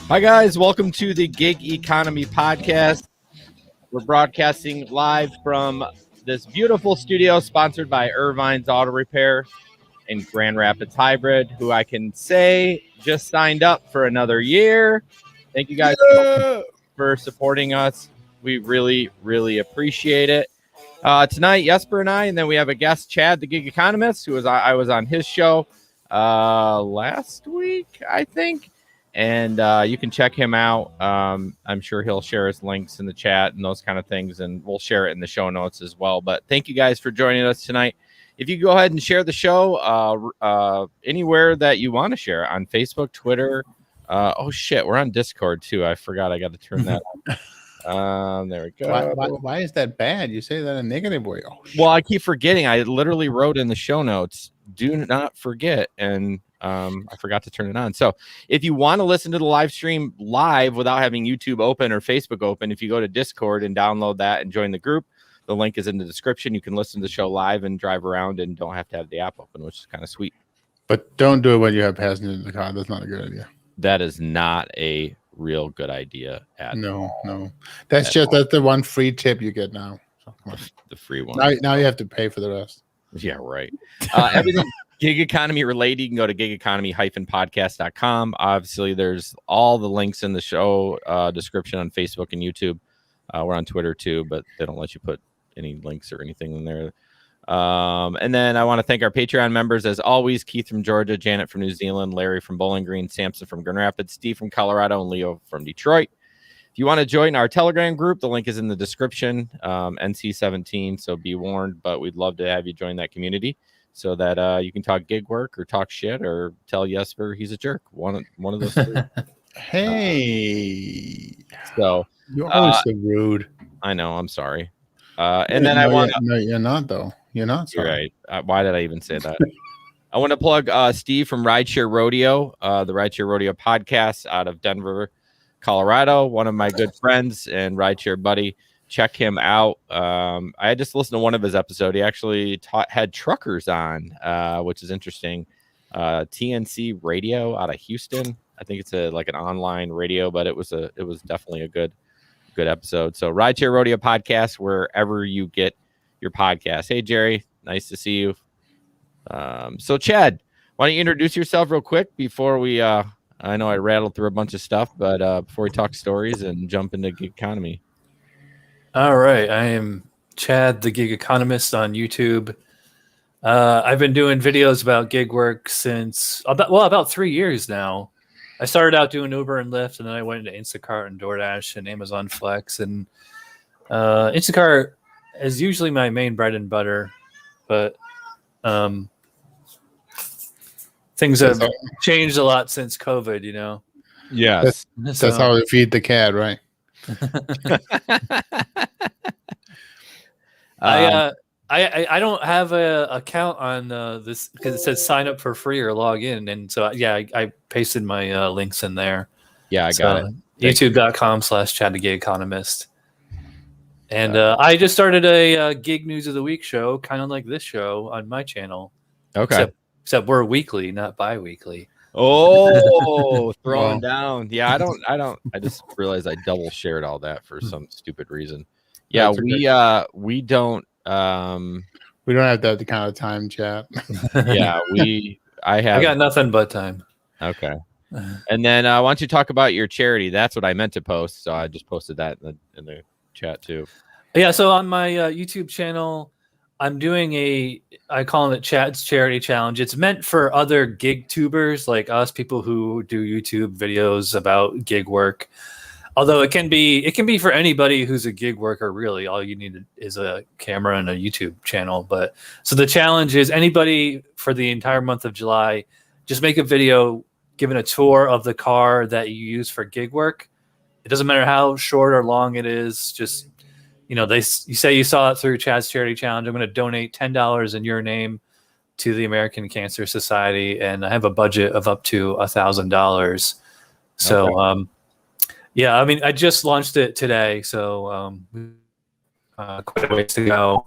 Hi, guys. Welcome to the Gig Economy podcast. We're broadcasting live from this beautiful studio sponsored by Irvine's Auto Repair in Grand Rapids Hybrid, who I can say just signed up for another year. Thank you guys for supporting us. We really, really appreciate it. Tonight, Jesper and I, and then we have a guest, Chad, the Gig Economist, who I was on his show last week, I think. And you can check him out. I'm sure he'll share his links in the chat and those kind of things, and we'll share it in the show notes as well. But thank you guys for joining us tonight. If you go ahead and share the show anywhere that you want to share, on Facebook, Twitter. Oh, shit, we're on Discord, too. I forgot I got to turn that on. There we go. Why is that bad? You say that in a negative way. Oh, well, I keep forgetting. I literally wrote in the show notes, do not forget, and I forgot to turn it on. So if you want to listen to the live stream live without having YouTube open or Facebook open, if you go to Discord and download that and join the group, the link is in the description. You can listen to the show live and drive around and don't have to have the app open, which is kind of sweet. But don't do it when you have passengers in the car. That's not a good idea. That is not a real good idea at all. No. That's the one free tip you get now. So, the free one. Now you have to pay for the rest. Yeah, right. Everything gig economy related, you can go to gigeconomy-podcast.com. Obviously, there's all the links in the show description on Facebook and YouTube. We're on Twitter too, but they don't let you put any links or anything in there. And then I want to thank our Patreon members, as always: Keith from Georgia, Janet from New Zealand, Larry from Bowling Green, Samson from Grand Rapids, Steve from Colorado, and Leo from Detroit. If you want to join our Telegram group, the link is in the description, NC17, so be warned, but we'd love to have you join that community so that you can talk gig work or talk shit or tell Jesper he's a jerk. One of those three. Hey. So you're always so rude. I know, I'm sorry. And then I want to... No, you're not, though. You're not sorry. You're right. Why did I even say that? I want to plug Steve from Rideshare Rodeo, the Rideshare Rodeo podcast out of Denver, Colorado. One of my good friends and rideshare buddy. Check him out. I just listened to one of his episodes. He actually had truckers on, which is interesting. TNC Radio out of Houston. I think it's like an online radio, but it was definitely a good episode. So Rideshare Rodeo podcast, wherever you get your podcast. Hey, Jerry, nice to see you. So Chad, why don't you introduce yourself real quick before we I know I rattled through a bunch of stuff, but before we talk stories and jump into gig economy. All right. I am Chad, the Gig Economist on YouTube. I've been doing videos about gig work since about 3 years now. I started out doing Uber and Lyft, and then I went into Instacart and DoorDash and Amazon Flex. And Instacart is usually my main bread and butter, but things have changed a lot since COVID, you know? Yes. That's how they feed the cat, right? I don't have a account on this because it says sign up for free or log in, and so I pasted my links in there. Yeah, I got it. YouTube.com/Chad the Gig Economist. And I just started a Gig News of the Week show, kind of like this show on my channel. Okay. Except we're weekly, not bi-weekly. Oh, throwing down. Yeah, I just realized I double shared all that for some stupid reason. Yeah, we don't have that kind of time, chat. Yeah, I got nothing but time. Okay. And then why don't you talk about your charity? That's what I meant to post, so I just posted that in the chat too. Yeah, so on my YouTube channel, I'm doing I call it Chad's Charity Challenge. It's meant for other gig tubers like us, people who do YouTube videos about gig work. Although it can be for anybody who's a gig worker, really. All you need is a camera and a YouTube channel. But so the challenge is anybody for the entire month of July, just make a video giving a tour of the car that you use for gig work. It doesn't matter how short or long it is. Just, you say you saw it through Chad's Charity Challenge. I'm going to donate $10 in your name to the American Cancer Society, and I have a budget of up to $1,000. So, okay. Yeah, I mean, I just launched it today, so quite a ways to go.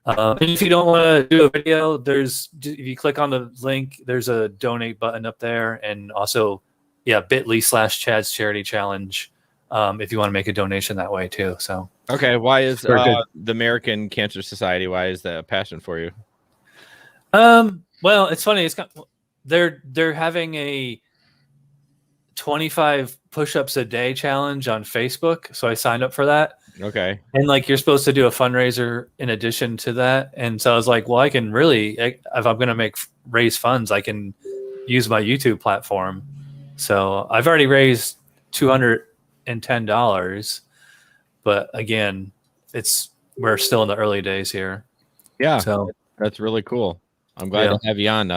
And if you don't want to do a video, if you click on the link, there's a donate button up there, and also bit.ly/Chad's Charity Challenge. If you want to make a donation that way too. So okay, why is Very good. the American Cancer Society? Why is that a passion for you? well, it's funny. They're having a 25 push-ups a day challenge on Facebook, so I signed up for that. Okay, And like you're supposed to do a fundraiser in addition to that, and so I was like, well, I can really, if I'm going to raise funds, I can use my YouTube platform. So I've already raised $210, but again, we're still in the early days here. yeah, So that's really cool. I'm glad to have you on.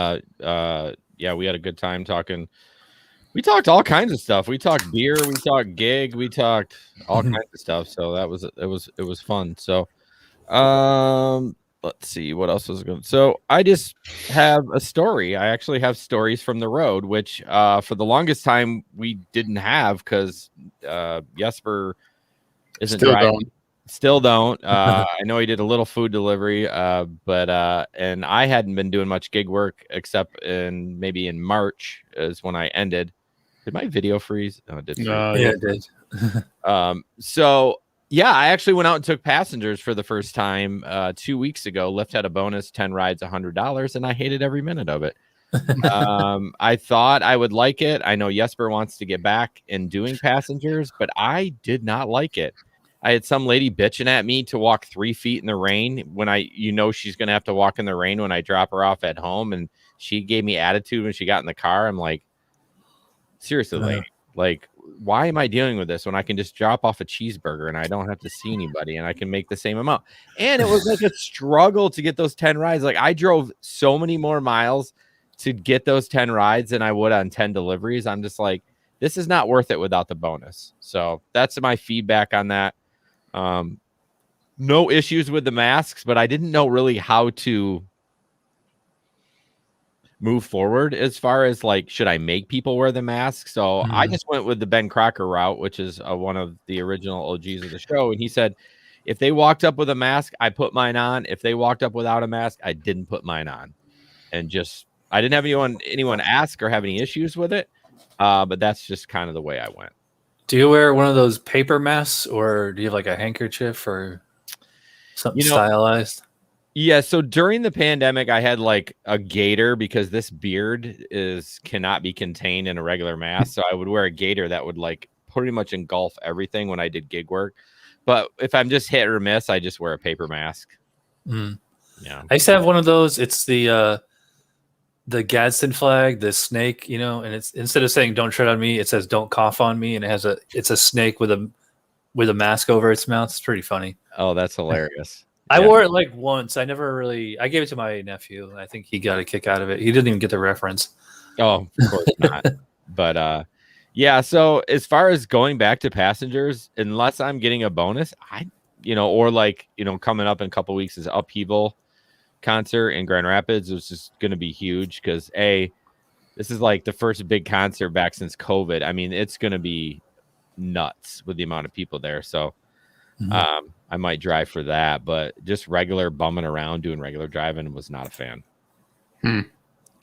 Yeah, we had a good time talking. We talked all kinds of stuff. We talked beer, we talked gig, we talked all kinds of stuff. So it was fun. So let's see what else was going. So I just have a story. I actually have stories from the road, which for the longest time we didn't have because Jesper isn't driving. Still don't. I know he did a little food delivery, but and I hadn't been doing much gig work except maybe in March is when I ended. Did my video freeze? No, it did. No, yeah, it did. So yeah, I actually went out and took passengers for the first time 2 weeks ago. Lyft had a bonus, 10 rides, $100, and I hated every minute of it. I thought I would like it. I know Jesper wants to get back in doing passengers, but I did not like it. I had some lady bitching at me to walk 3 feet in the rain when she's going to have to walk in the rain when I drop her off at home. And she gave me attitude when she got in the car. I'm like, seriously, lady, like, why am I dealing with this when I can just drop off a cheeseburger and I don't have to see anybody and I can make the same amount? And it was like a struggle to get those 10 rides. Like I drove so many more miles to get those 10 rides than I would on 10 deliveries. I'm just like, this is not worth it without the bonus. So that's my feedback on that. No issues with the masks, but I didn't know really how to move forward as far as like, should I make people wear the mask? So I just went with the Ben Crocker route, which is one of the original OGs of the show. And he said, if they walked up with a mask, I put mine on. If they walked up without a mask, I didn't put mine on. And I didn't have anyone ask or have any issues with it. But that's just kind of the way I went. Do you wear one of those paper masks, or do you have like a handkerchief or something stylized? Yeah, so during the pandemic, I had like a gaiter because this beard cannot be contained in a regular mask. So I would wear a gaiter that would like pretty much engulf everything when I did gig work. But if I'm just hit or miss, I just wear a paper mask. Yeah, I used to have one of those. It's the Gadsden flag, the snake, and it's instead of saying "Don't tread on me," it says "Don't cough on me," and it's a snake with a mask over its mouth. It's pretty funny. Oh, that's hilarious. I wore it like once. I gave it to my nephew, and I think he got a kick out of it. He didn't even get the reference. Oh, of course not. But yeah, so as far as going back to passengers, unless I'm getting a bonus, or like, coming up in a couple of weeks is Upheaval concert in Grand Rapids, which is going to be huge because this is like the first big concert back since COVID. I mean, it's going to be nuts with the amount of people there. So I might drive for that, but just regular bumming around doing regular driving was not a fan.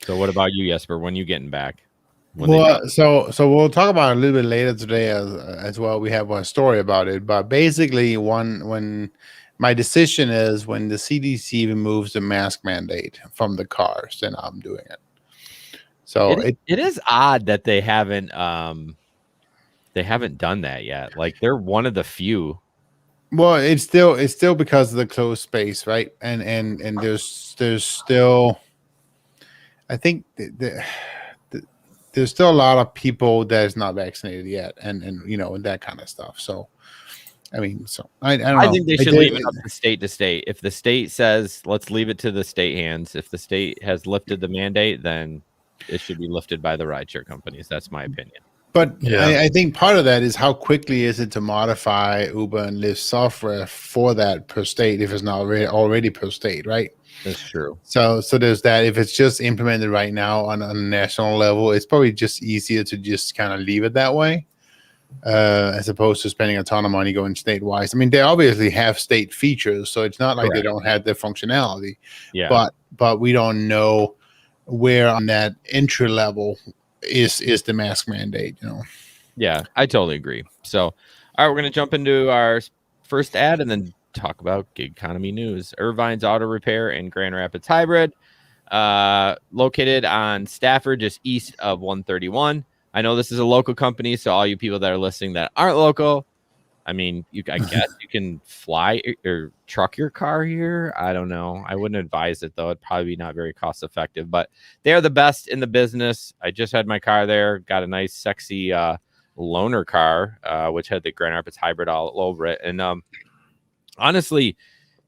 So what about you, Jesper? When you getting back? So we'll talk about it a little bit later today as well. We have one story about it, but basically when my decision is when the CDC removes the mask mandate from the cars, then I'm doing it. So it is odd that they haven't done that yet. Like they're one of the few. Well, it's still because of the closed space, right? And there's still, I think there's still a lot of people that is not vaccinated yet, and that kind of stuff. So, I mean, I don't know. I think they should leave it up to state to state. If the state says let's leave it to the state hands, if the state has lifted the mandate, then it should be lifted by the rideshare companies. That's my opinion. But I think part of that is how quickly is it to modify Uber and Lyft software for that per state if it's not already per state, right? That's true. So there's that. If it's just implemented right now on a national level, it's probably just easier to just kind of leave it that way, as opposed to spending a ton of money going statewide. I mean, they obviously have state features, so it's not like they don't have the functionality. Yeah. But we don't know where on that entry level is the mask mandate. Yeah, I totally agree. So, all right, we're going to jump into our first ad and then talk about gig economy news. Irvine's Auto Repair in Grand Rapids Hybrid, located on Stafford, just east of 131. I know this is a local company, so all you people that are listening that aren't local, I mean, I guess you can fly or truck your car here. I don't know. I wouldn't advise it, though. It'd probably be not very cost effective, but they're the best in the business. I just had my car there, got a nice, sexy loaner car, which had the Grand Rapids Hybrid all over it. And honestly,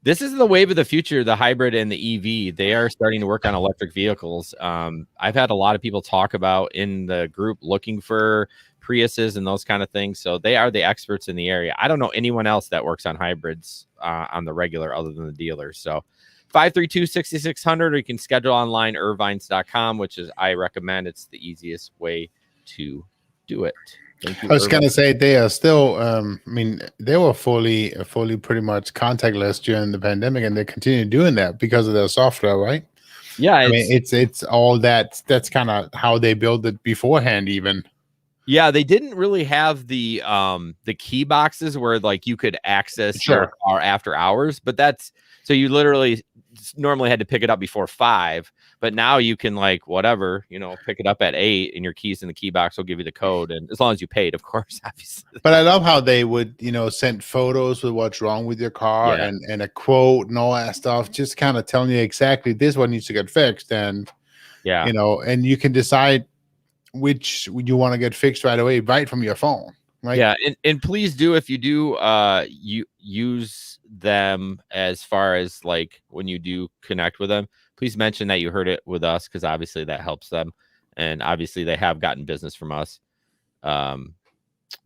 this is the wave of the future, the hybrid and the EV. They are starting to work on electric vehicles. I've had a lot of people talk about in the group looking for Priuses and those kind of things. So they are the experts in the area. I don't know anyone else that works on hybrids on the regular other than the dealers. So 532-6600, or you can schedule online, irvines.com, which is, I recommend. It's the easiest way to do it. Thank you. I was going to say they are still, they were fully pretty much contactless during the pandemic, and they continue doing that because of their software, right? Yeah. It's all that. That's kind of how they built it beforehand, even. Yeah, they didn't really have the key boxes where like you could access your car after hours, but that's so you literally normally had to pick it up before 5, but now you can like whatever, pick it up at 8 and your keys in the key box will give you the code, and as long as you paid, of course, obviously. But I love how they would, send photos with what's wrong with your car and a quote and all that stuff, just kind of telling you exactly this one needs to get fixed, and and you can decide which you want to get fixed right away, right from your phone, right? Yeah, and please do, if you do you use them as far as like when you do connect with them, please mention that you heard it with us, because obviously that helps them, and obviously they have gotten business from us,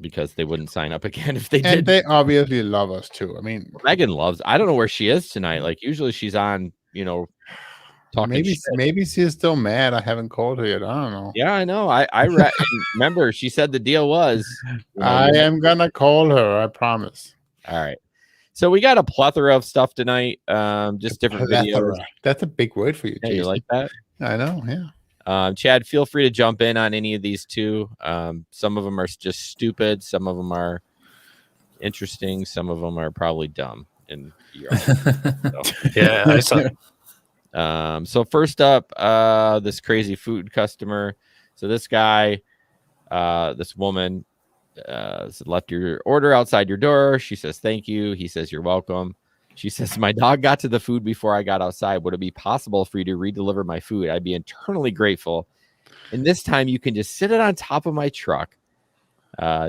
because they wouldn't sign up again if they did. And they obviously love us too. I mean, Megan loves. I don't know where she is tonight. Like usually she's on, talking. Maybe she's still mad. I haven't called her yet. I don't know. Yeah, I know. I remember she said the deal was. I am gonna call her. I promise. All right. So we got a plethora of stuff tonight. Just different videos. That's a big word for you. Yeah, you like that? I know. Yeah. Chad, feel free to jump in on any of these too. Some of them are just stupid. Some of them are interesting. Some of them are probably dumb. And yeah, I saw. So first up, this crazy food customer. So this guy, this woman, left your order outside your door. She says, thank you. He says, you're welcome. She says, my dog got to the food before I got outside. Would it be possible for you to redeliver my food? I'd be eternally grateful. And this time you can just sit it on top of my truck.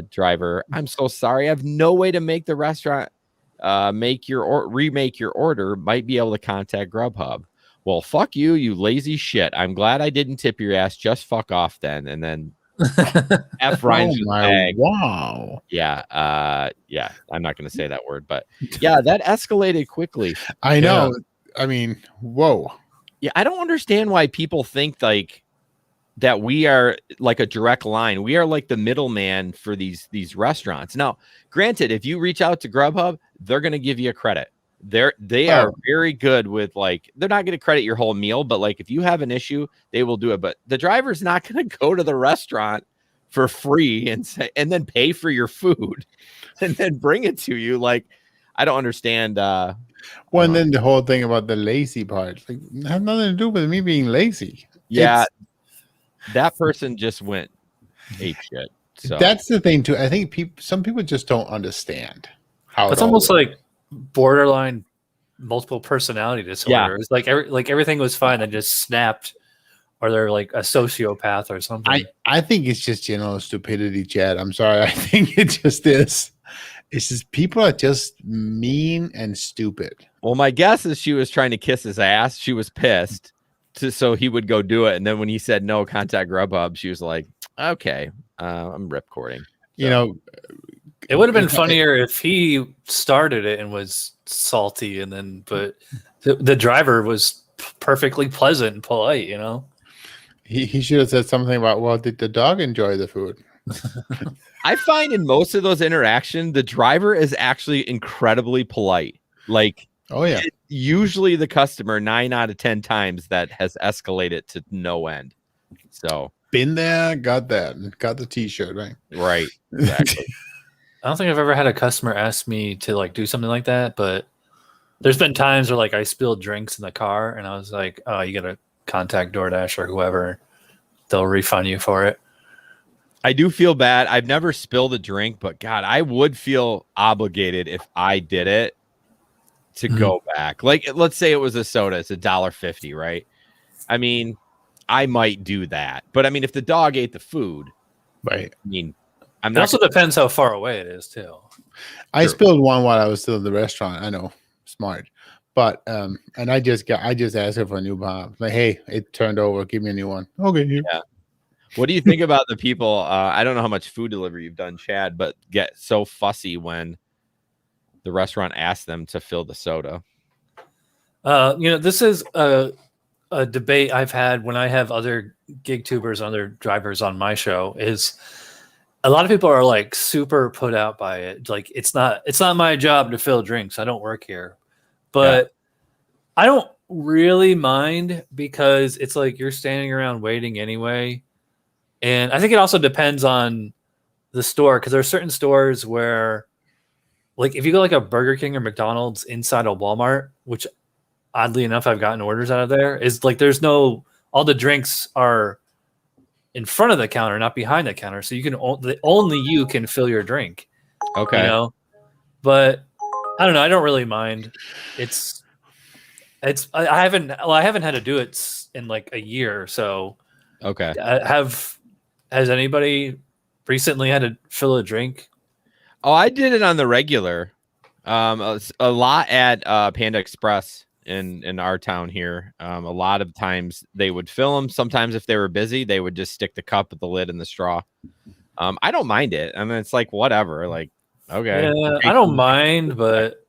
Driver, I'm so sorry. I have no way to make the restaurant remake your order. Might be able to contact Grubhub. Well, fuck you, you lazy shit. I'm glad I didn't tip your ass. Just fuck off then. And then F Ryan's bag. Wow. Yeah. Yeah. I'm not going to say that word, but yeah, that escalated quickly. I know. I mean, whoa. Yeah. I don't understand why people think like that we are like a direct line. We are like the middleman for these restaurants. Now, granted, if you reach out to Grubhub, they're going to give you a credit. They are very good with like, they're not going to credit your whole meal, but like if you have an issue, they will do it. But the driver's not going to go to the restaurant for free and then pay for your food and then bring it to you. Like, I don't understand. And then the whole thing about the lazy part, like, it has nothing to do with me being lazy. Yeah, that person just went ape shit. So that's the thing too. I think some people just don't understand how it's almost like borderline multiple personality disorder. Yeah. It's like everything was fine and just snapped, or they're like a sociopath or something. I think it's just general stupidity, Chad. I'm sorry. I think it just is. It's just people are just mean and stupid. Well, my guess is she was trying to kiss his ass. She was pissed, so he would go do it. And then when he said no, contact Grubhub, she was like, okay, I'm ripcording. So. It would have been funnier if he started it and was salty, and then but the driver was perfectly pleasant and polite. He should have said something about, well, did the dog enjoy the food? I find in most of those interactions, the driver is actually incredibly polite. Like, oh yeah, usually the customer 9 out of 10 times that has escalated to no end. So Been there, got that, got the T-shirt, right? Right. Exactly. I don't think I've ever had a customer ask me to like do something like that, but there's been times where like I spilled drinks in the car and I was like, oh, you got to contact DoorDash or whoever. They'll refund you for it. I do feel bad. I've never spilled a drink, but God, I would feel obligated if I did it to go back. Like, let's say it was a soda, it's $1.50, right? I mean, I might do that, but I mean, if the dog ate the food, Right. I mean, I'm It not. also depends how far away it is too. I spilled one while I was still in the restaurant. I know, smart, but and I just asked her for a new bottle. Like, hey, it turned over. Give me a new one. Okay. Yeah. What do you think about the people? I don't know how much food delivery you've done, Chad, but get so fussy when the restaurant asks them to fill the soda. This is a debate I've had when I have other gig tubers, other drivers on my show. Is a lot of people are like super put out by it. Like it's not my job to fill drinks. I don't work here, but I don't really mind because it's like you're standing around waiting anyway. And I think it also depends on the store because there are certain stores where, like, if you go like a Burger King or McDonald's inside a Walmart, which oddly enough I've gotten orders out of there, is like there's no all the drinks are in front of the counter, not behind the counter, so you can only you can fill your drink. Okay, but I don't know. I don't really mind. I haven't had to do it in like a year, so okay. Has anybody recently had to fill a drink? Oh, I did it on the regular. A lot at Panda Express in our town here. A lot of times they would fill them. Sometimes if they were busy, they would just stick the cup with the lid and the straw. I don't mind it. I mean, it's like whatever. Like, okay, yeah, I don't mind, but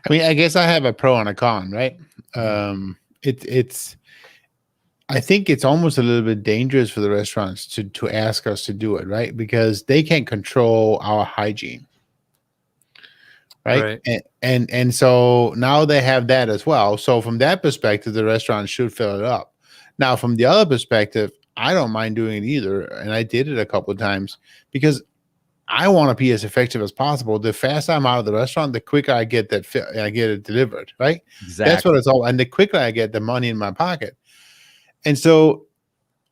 I mean, I guess I have a pro and a con, right? It's I think it's almost a little bit dangerous for the restaurants to ask us to do it, right? Because they can't control our hygiene. Right. And so now they have that as well. So from that perspective, the restaurant should fill it up. Now, from the other perspective, I don't mind doing it either. And I did it a couple of times because I want to be as effective as possible. The faster I'm out of the restaurant, the quicker I get I get it delivered. Right. Exactly. That's what it's all. And the quicker I get the money in my pocket. And so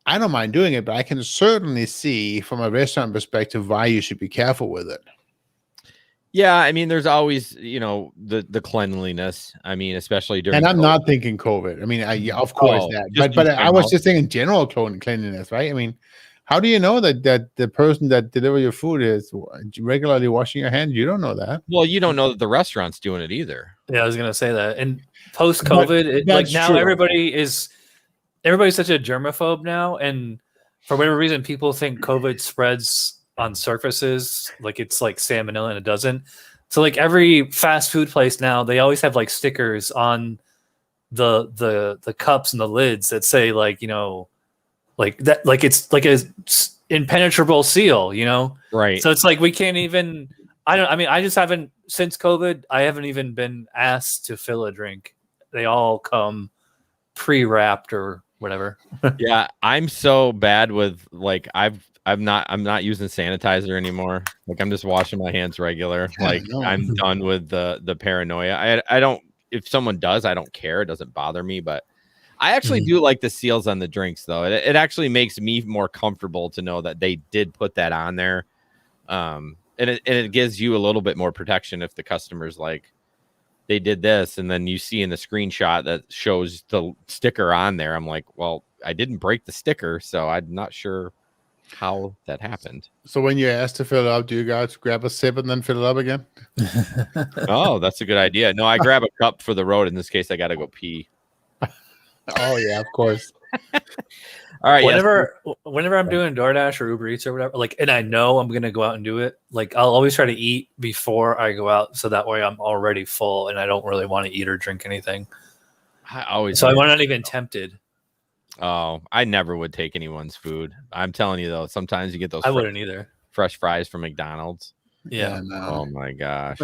I don't mind doing it, but I can certainly see from a restaurant perspective why you should be careful with it. Yeah, I mean, there's always, the cleanliness. I mean, especially during. And I'm not thinking COVID. I mean, of course that, but I was just thinking general cleanliness, right? I mean, how do you know that the person that delivers your food is regularly washing your hands? You don't know that. Well, you don't know that the restaurant's doing it either. Yeah, I was gonna say that. And post COVID, like now true. everybody's such a germaphobe now, and for whatever reason, people think COVID spreads on surfaces like it's like salmonella and it doesn't. So like every fast food place now, they always have like stickers on the cups and the lids that say like, like that, like it's like a impenetrable seal, Right. So it's like we can't even I just haven't since COVID, I haven't even been asked to fill a drink. They all come pre-wrapped or whatever. Yeah, I'm so bad with like I'm not using sanitizer anymore. Like I'm just washing my hands regular. Like I'm done with the paranoia. I don't, if someone does, I don't care. It doesn't bother me, but I actually do like the seals on the drinks though. It actually makes me more comfortable to know that they did put that on there. And it gives you a little bit more protection if the customer's like, they did this, and then you see in the screenshot that shows the sticker on there. I'm like, well, I didn't break the sticker, so I'm not sure how that happened. So when you're asked to fill it up, do you guys grab a sip and then fill it up again? Oh, that's a good idea. No, I grab a cup for the road. In this case, I got to go pee. Oh yeah, of course. All right. Whenever I'm doing DoorDash or Uber Eats or whatever, like, and I know I'm gonna go out and do it, like I'll always try to eat before I go out, so that way I'm already full and I don't really want to eat or drink anything. I'm not even tempted. Oh, I never would take anyone's food. I'm telling you though, sometimes you get those. I wouldn't either. Fresh fries from McDonald's. Yeah. Oh my gosh.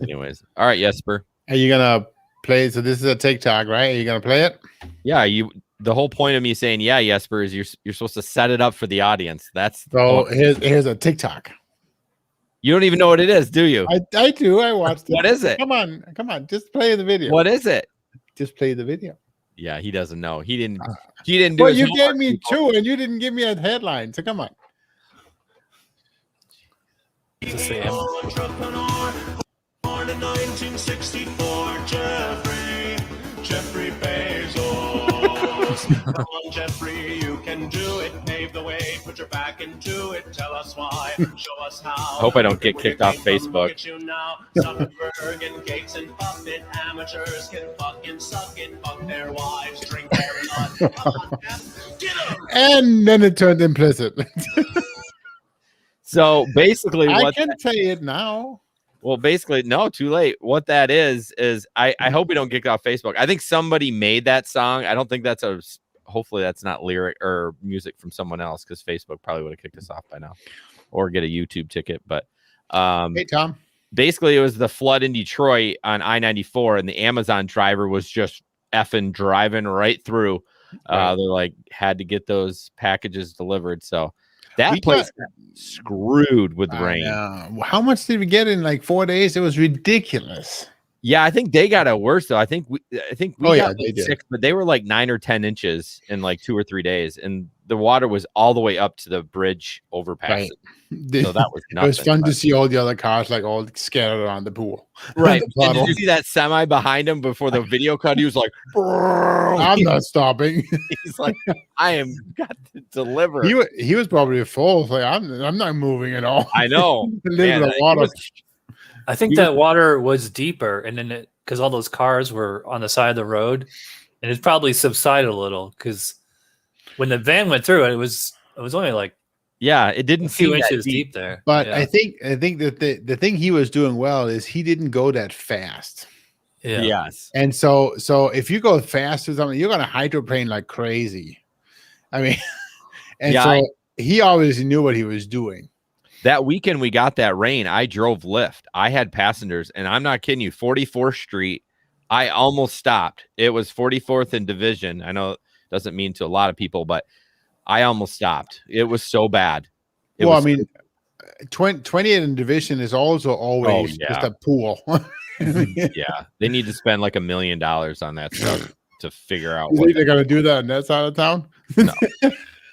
Anyways, all right, Jesper. Are you gonna play? So this is a TikTok, right? Are you gonna play it? Yeah. the whole point of me saying Jesper is you're supposed to set it up for the audience. That's the So point. here's a TikTok. You don't even know what it is, do you? I do. I watched it. What is it? Come on. Just play the video. What is it? Just play the video. Yeah, he doesn't know. He didn't do Well, his you homework, gave me people. 2 and you didn't give me a headline. So come on. It's the same. Entrepreneur, born in 1964, Jeffrey Bezos. Come on, Jeffrey, you can do it. Pave the way, put your back into it. Tell us why, show us how. Hope I don't get kicked off Facebook. Look at you now. Zuckerberg and Gates and Buffett, amateurs can fucking suck it, fuck their wives, drink their blood. Come on, Jeff, get 'em. And then it turned implicit. So basically, I what can say it now. well, basically, no, too late. What that is I hope we don't get off Facebook. I think somebody made that song. I don't think that's hopefully that's not lyric or music from someone else, because Facebook probably would have kicked us off by now, or get a YouTube ticket. But Hey, Tom. basically, it was the flood in Detroit on I-94, and the Amazon driver was just effing driving right through. Right. They're like had to get those packages delivered. So that We place got screwed with rain. How much did we get in like 4 days? It was ridiculous. Yeah, I think they got it worse though. I think we Oh, yeah, got they did. 6, but they were like 9 or 10 inches in like 2 or 3 days, and the water was all the way up to the bridge overpass. Right. So that was It was nothing, fun but- to see all the other cars like all scattered around the pool. Right. The And puddle. did you see that semi behind him before the video cut? He was like, I'm not stopping. he's like, I am got to deliver. He was probably full. Like I'm not moving at all. I know. A little Man, bit of he water. was- I think that water was deeper, and then because all those cars were on the side of the road, and it probably subsided a little because when the van went through it was only like yeah, it a didn't few seem that inches deep. deep there. But yeah. I think that the thing he was doing well is he didn't go that fast. yeah. Yes. And so if you go fast or something, you're gonna hydroplane like crazy. I mean, and Yeah, so he obviously knew what he was doing. That weekend we got that rain, I drove Lyft. I had passengers, and I'm not kidding you, 44th Street, I almost stopped. It was 44th and Division. I know it doesn't mean to a lot of people, but I almost stopped. It was so bad. It Well, was- I mean, 20th and Division is also always yeah. just a pool. yeah, they need to spend like $1 million on that stuff to figure out You what think they're gonna do that on that side of town?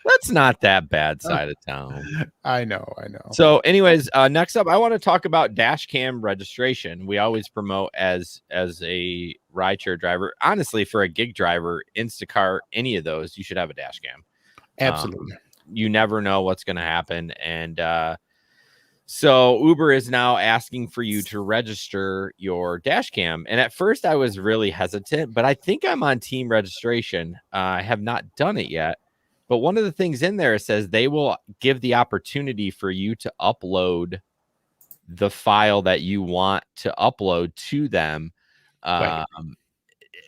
that's not that bad side of town. I know. So, anyways, next up, I want to talk about dash cam registration. We always promote as a rideshare driver. Honestly, for a gig driver, Instacart, any of those, you should have a dash cam. Absolutely. You never know what's going to happen, and so Uber is now asking for you to register your dash cam. And at first, I was really hesitant, but I think I'm on team registration. I have not done it yet. But one of the things in there says they will give the opportunity for you to upload the file that you want to upload to them. Right.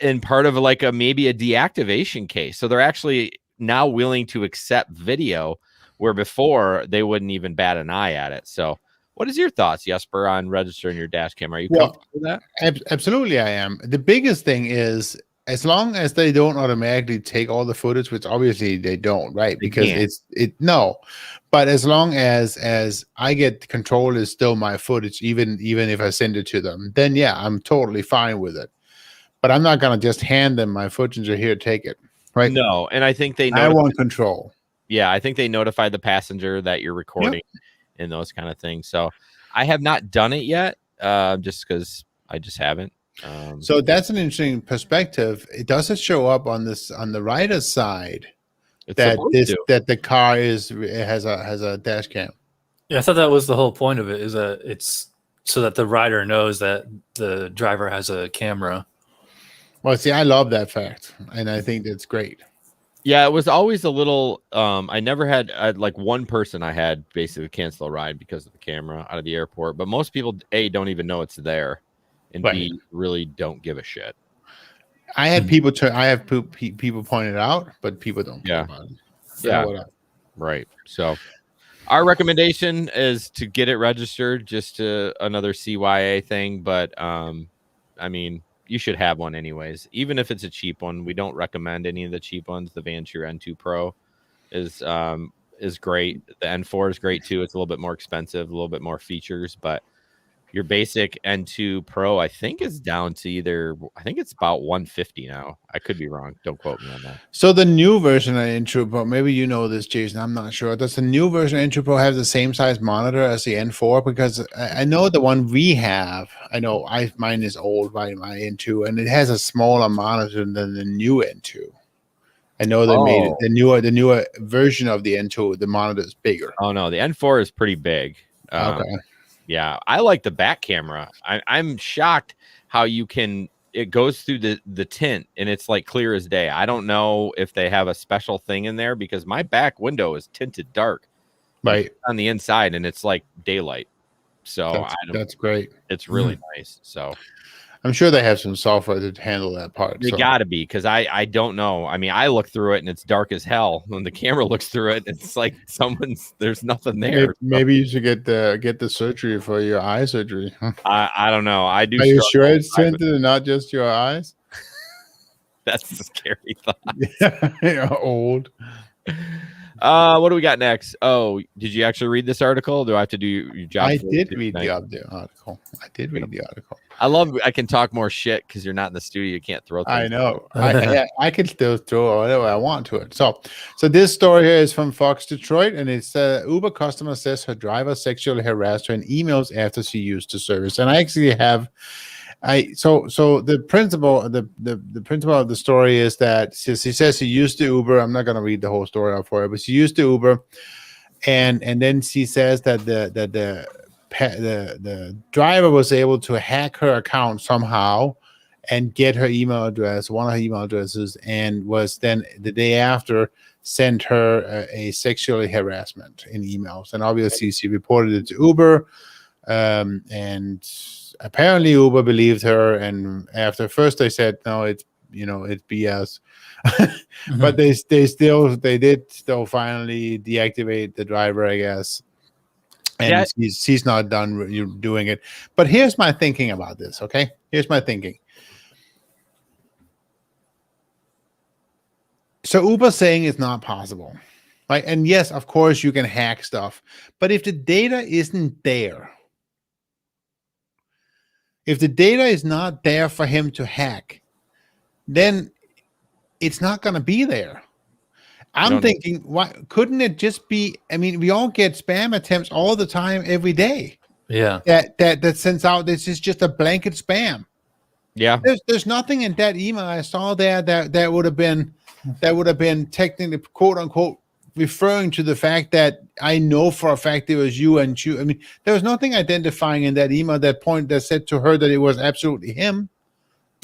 And part of like maybe a deactivation case. So they're actually now willing to accept video where before they wouldn't even bat an eye at it. So what is your thoughts, Jesper, on registering your dash cam? Are you comfortable with that? Absolutely, I am. The biggest thing is as long as they don't automatically take all the footage, which obviously they don't, right? They Because can't. no. But as long as I get control is still my footage, even if I send it to them, then yeah, I'm totally fine with it. But I'm not gonna just hand them my footage and say, here, take it. Right? No, and I think they I want control. Yeah, I think they notify the passenger that you're recording and those kind of things. So I have not done it yet, just because I just haven't. So that's an interesting perspective. It doesn't show up on the rider's side It's that supposed to. that the car has a dash cam. Yeah, I thought that was the whole point of it, is that it's so that the rider knows that the driver has a camera. Well, see, I love that fact, and I think that's great. Yeah, it was always a little. I never had like one person I had basically cancel a ride because of the camera out of the airport. But most people, A, don't even know it's there, and Right. B, really don't give a shit. I had people people point it out, but people don't care Yeah. about it. Yeah. Whatever. Right. So our recommendation is to get it registered, just to another CYA thing. But I mean, you should have one anyways, even if it's a cheap one. We don't recommend any of the cheap ones. The Vanture N2 Pro is great. The N4 is great too. It's a little bit more expensive, a little bit more features, but your basic N2 Pro, I think, is down to I think it's about 150 now. I could be wrong. Don't quote me on that. So the new version of N2 Pro, maybe you know this, Jason. I'm not sure. Does the new version of N2 Pro have the same size monitor as the N4? Because I know the one we have. I know mine is old, my N2, and it has a smaller monitor than the new N2. I know they made it, the newer version of the N2. The monitor is bigger. Oh no, the N4 is pretty big. Okay. Yeah, I like the back camera. I'm shocked how it goes through the tint and it's like clear as day. I don't know if they have a special thing in there because my back window is tinted dark, right, on the inside, and it's like daylight. So that's great. It's really nice. So I'm sure they have some software to handle that part. They got to be, because I don't know. I mean, I look through it and it's dark as hell. When the camera looks through it, it's like there's nothing there. Maybe you should get the surgery for your eye surgery. I don't know. I do. Are you sure it's tinted and not just your eyes? That's a scary thought. You're old. What do we got next? Oh, did you actually read this article? Do I have to do your job? I did read the article. I can talk more shit because you're not in the studio. You can't throw things. I know. I can still throw whatever I want to it. So this story here is from Fox Detroit, and it's Uber customer says her driver sexually harassed her in emails after she used the service. And I actually have. So the principle of the story is that she says she used the Uber. I'm not going to read the whole story out for her, but she used the Uber, and then she says that the driver was able to hack her account somehow and get her email address, one of her email addresses, and was then the day after sent her a sexually harassment in emails. And obviously she reported it to Uber, and apparently Uber believed her, and after first they said no, it's BS. But they did still finally deactivate the driver, I guess, and she's not done doing it. But here's my thinking about this. Okay, here's my thinking. So Uber saying it's not possible, right? And yes, of course you can hack stuff, but if the data isn't there, if the data is not there for him to hack, then it's not going to be there. I'm thinking, why couldn't it just be? I mean, we all get spam attempts all the time, every day. Yeah. That sends out. This is just a blanket spam. Yeah. There's nothing in that email I saw there that would have been technically, quote unquote, referring to the fact that I know for a fact it was you and you. I mean, there was nothing identifying in that email that said to her that it was absolutely him.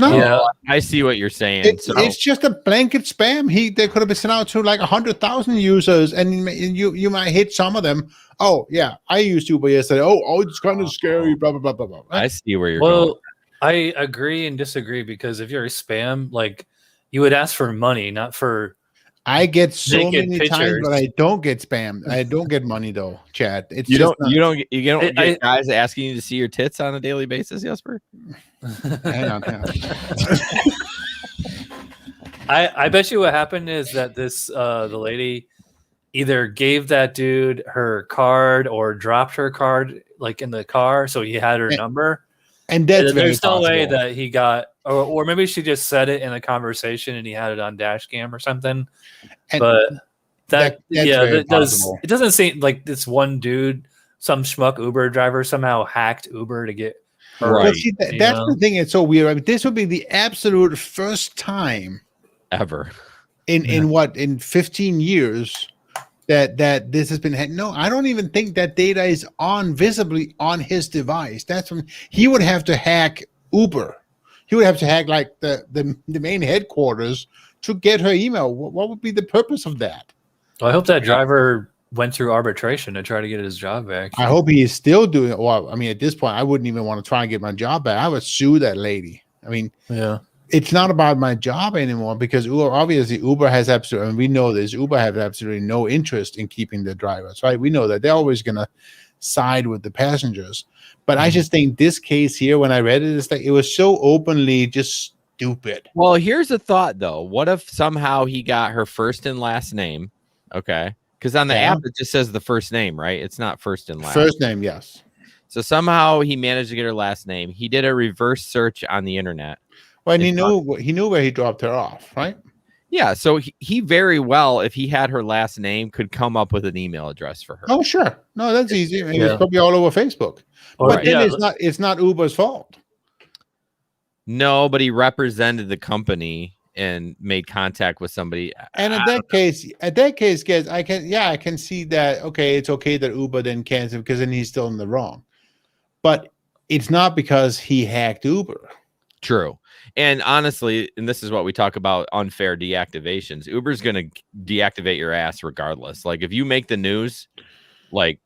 No, yeah, I see what you're saying. It's just a blanket spam. They could have been sent out to like 100,000 users, and you might hit some of them. Oh yeah, I used Uber yesterday. Oh, it's kind of scary. Blah blah blah blah blah. I see where you're going. I agree and disagree, because if you're a spam, like, you would ask for money, not for. I get so many pictures. times, but I don't get spammed. I don't get money though, Chad. It's you don't get guys asking you to see your tits on a daily basis, Jesper. Hang on. I bet you what happened is that the lady either gave that dude her card or dropped her card like in the car, so he had her number. And that's there's no way that he got, or maybe she just said it in a conversation and he had it on dashcam or something. And but it doesn't seem like this one dude, some schmuck Uber driver, somehow hacked Uber to get her. Right. See, that's the thing. It's so weird. I mean, this would be the absolute first time ever in 15 years that this has been. No, I don't even think that data is visibly on his device. That's when he would have to hack Uber. He would have to hack like the main headquarters to get her email. What would be the purpose of that? Well, I hope that driver went through arbitration to try to get his job back. I hope he is still doing it. Well, I mean, at this point, I wouldn't even want to try and get my job back. I would sue that lady. I mean, yeah. It's not about my job anymore, because Uber has absolutely, and we know this, Uber has absolutely no interest in keeping the drivers, right? We know that they're always going to side with the passengers. But I just think this case here, when I read it, it's like it was so openly just stupid. Well, here's a thought though. What if somehow he got her first and last name? Okay. Because on the Yeah. app, it just says the first name, right? It's not first and last. First name, yes. So somehow he managed to get her last name. He did a reverse search on the internet. Well, and he knew where he dropped her off, right? Yeah. So he very well, if he had her last name, could come up with an email address for her. Oh, sure. No, that's easy. I mean, Yeah. It's probably all over Facebook. Or- But then yeah, it's not Uber's fault. No, but he represented the company and made contact with somebody. And in that case, guys, I can see that. Okay, it's okay that Uber then cancel because then he's still in the wrong. But it's not because he hacked Uber. True. And honestly, and this is what we talk about, unfair deactivations. Uber's going to deactivate your ass regardless. Like if you make the news, like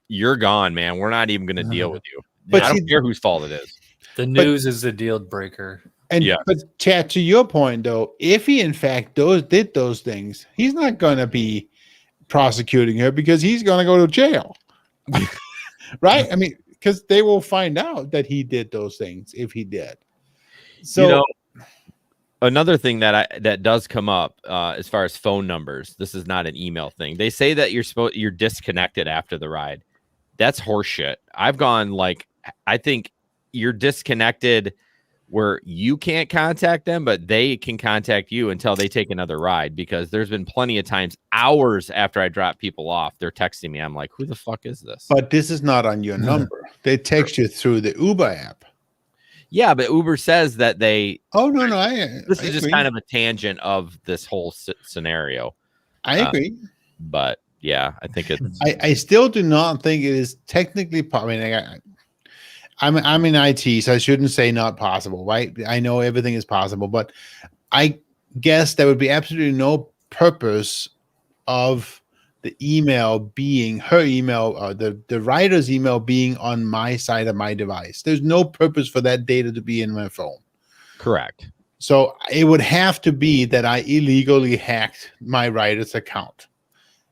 you're gone, man. We're not even going to deal with you. But I don't care whose fault it is. the news is the deal breaker. And Yeah. but Chad, to your point though, if he in fact did those things, he's not going to be prosecuting her because he's going to go to jail, right? I mean, because they will find out that he did those things if he did. So You know, another thing that does come up as far as phone numbers. This is not an email thing. They say that you're disconnected after the ride. That's horseshit. I've gone like I think you're disconnected where you can't contact them, but they can contact you until they take another ride, because there's been plenty of times hours after I drop people off, they're texting me. I'm like, who the fuck is this? but this is not on your number. They text you through the Uber app. Yeah, but Uber says that they. Oh no, This I is just agree. kind of a tangent of this whole scenario. I agree. But yeah, I think it's. I still do not think it is technically. I mean, I'm in IT, so I shouldn't say not possible, right? I know everything is possible, but I guess there would be absolutely no purpose of the email being her email, or the writer's email being on my side of my device. There's no purpose for that data to be in my phone. Correct. So it would have to be that I illegally hacked my writer's account,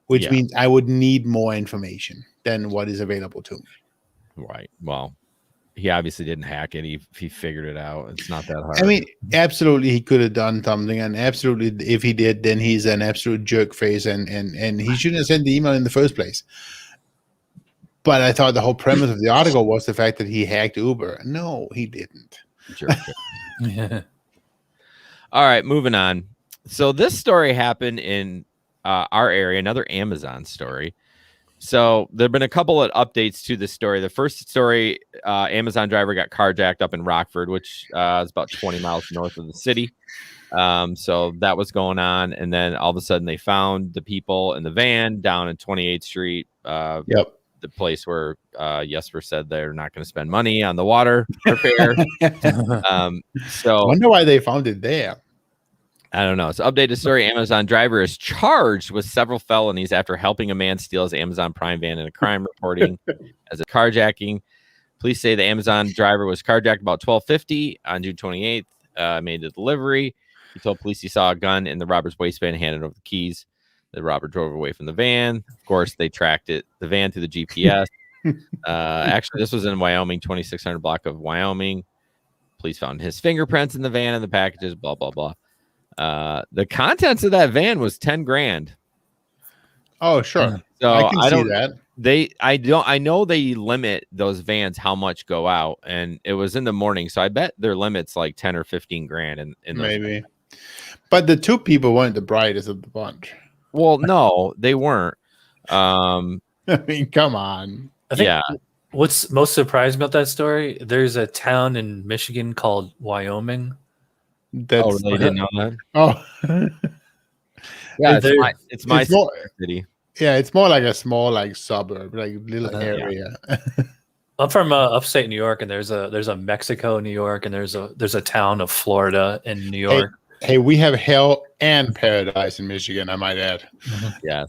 which means I would need more information than what is available to me. Right. Well, he obviously didn't hack it. He figured it out. It's not that hard. I mean, absolutely, he could have done something, and absolutely, if he did, then he's an absolute jerk face, and he shouldn't have sent the email in the first place. But I thought the whole premise of the article was the fact that he hacked Uber. No, he didn't. Jerk. All right, moving on. So this story happened in our area, another Amazon story. So there have been a couple of updates to the story. The first story, Amazon driver got carjacked up in Rockford, which is about 20 miles north of the city. So that was going on. And then all of a sudden they found the people in the van down in 28th Street. Yep. The place where Jesper said they're not going to spend money on the water repair. I So wonder why they found it there. I don't know. So updated story. Amazon driver is charged with several felonies after helping a man steal his Amazon Prime van in a crime reporting as a carjacking. Police say the Amazon driver was carjacked about 12:50 on June 28th, made the delivery. He told police he saw a gun in the robber's waistband and handed over the keys. The robber drove away from the van. Of course, they tracked the van through the GPS. Actually, this was in Wyoming, 2600 block of Wyoming. Police found his fingerprints in the van and the packages, blah, blah, blah. The contents of that van was 10 grand. Oh, sure. So I can see that. I know they limit those vans how much go out, and it was in the morning, so I bet their limit's like 10 or 15 grand in those Maybe. vans. But the two people weren't the brightest of the bunch. Well, no, they weren't. I mean, come on. I think Yeah. what's most surprising about that story, there's a town in Michigan called Wyoming. That's, Oh, they didn't know that. Oh, Yeah, They're- it's my it's more- city. yeah, it's more like a small like suburb, like little Yeah. area. I'm from upstate New York, and there's a Mexico, New York, and there's a town of Florida in New York. Hey, we have hell and paradise in Michigan, I might add. Yes.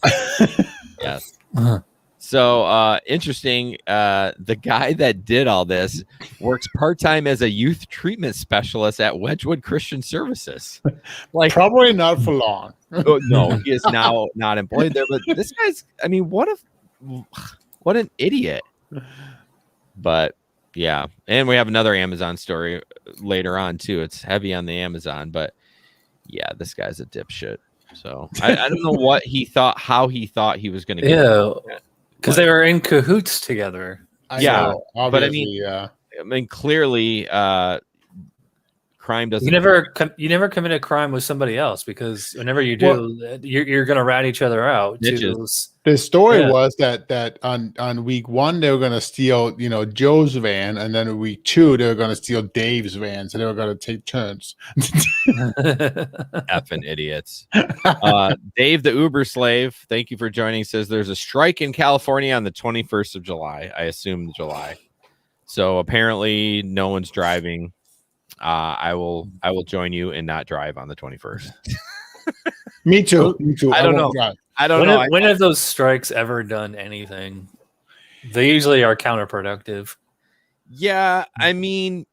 Yes. Uh-huh. So interesting. The guy that did all this works part-time as a youth treatment specialist at Wedgwood Christian Services. Like, Probably not for long. oh, no, he is now not employed there. But this guy's, I mean, what an idiot. But yeah, and we have another Amazon story later on too. It's heavy on the Amazon, but yeah, this guy's a dipshit. So I don't know what he thought, how he thought he was going to get. Yeah, because they were in cahoots together. Yeah, but I obviously, clearly, crime doesn't. You never commit a crime with somebody else, because whenever you do, you're going to rat each other out. The story was that on week 1 they were going to steal, Joe's van, and then in week 2 they were going to steal Dave's van, so they were going to take turns. Effing idiots. Dave the Uber slave, thank you for joining. Says there's a strike in California on the 21st of July. I assume July. So apparently no one's driving. I will join you and not drive on the 21st. Me too. I don't know. I don't know. When have those strikes ever done anything? They usually are counterproductive. Yeah, I mean,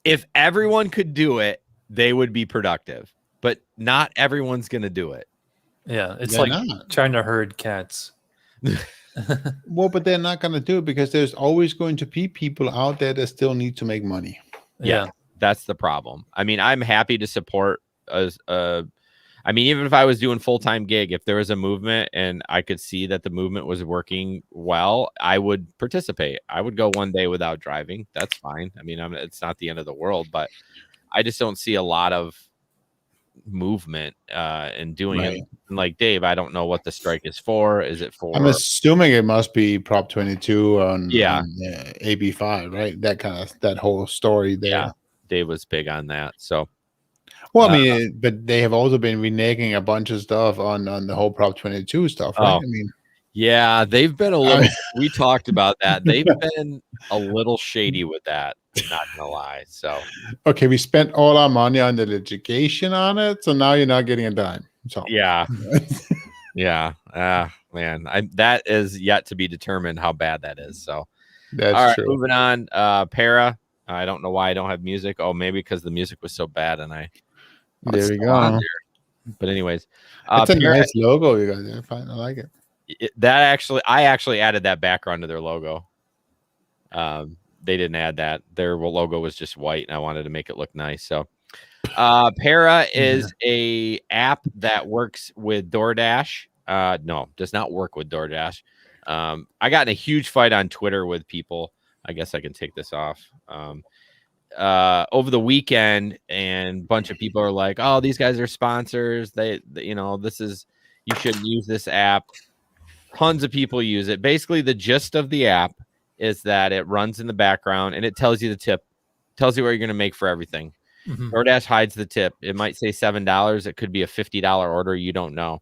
if everyone could do it, they would be productive. But not everyone's going to do it. Yeah, it's like trying to herd cats. Well, but they're not going to do it because there's always going to be people out there that still need to make money. Yeah, that's the problem. I mean, I'm happy to support I mean, even if I was doing full-time gig, if there was a movement and I could see that the movement was working well, I would participate. I would go one day without driving. That's fine. I mean, it's not the end of the world, but I just don't see a lot of movement in doing it. And like Dave, I don't know what the strike is for. Is it for? I'm assuming it must be Prop 22 on AB5, right? That whole story there. Yeah, Dave was big on that. So. Well, I mean, but they have also been reneging a bunch of stuff on the whole Prop 22 stuff, right? I mean, yeah, they've been a little. We talked about that. They've been a little shady with that. Not gonna lie. So, okay, we spent all our money on the litigation on it, so now you're not getting a dime. So, yeah, yeah, man, that is yet to be determined how bad that is. So, that's all right, true. moving on. Para. I don't know why I don't have music. Oh, maybe because the music was so bad, and there we go. But anyways, it's a nice logo you guys there. Fine, I like it. I actually added that background to their logo. They didn't add that. Their logo was just white, and I wanted to make it look nice. So, Para is a app that works with DoorDash. No, does not work with DoorDash. I got in a huge fight on Twitter with people. I guess I can take this off. Over the weekend, and a bunch of people are like, "Oh, these guys are sponsors. They this is, you shouldn't use this app." Tons of people use it. Basically, the gist of the app is that it runs in the background and it tells you the tip, tells you what you're going to make for everything. Mm-hmm. DoorDash hides the tip. It might say $7. It could be a $50 order. You don't know.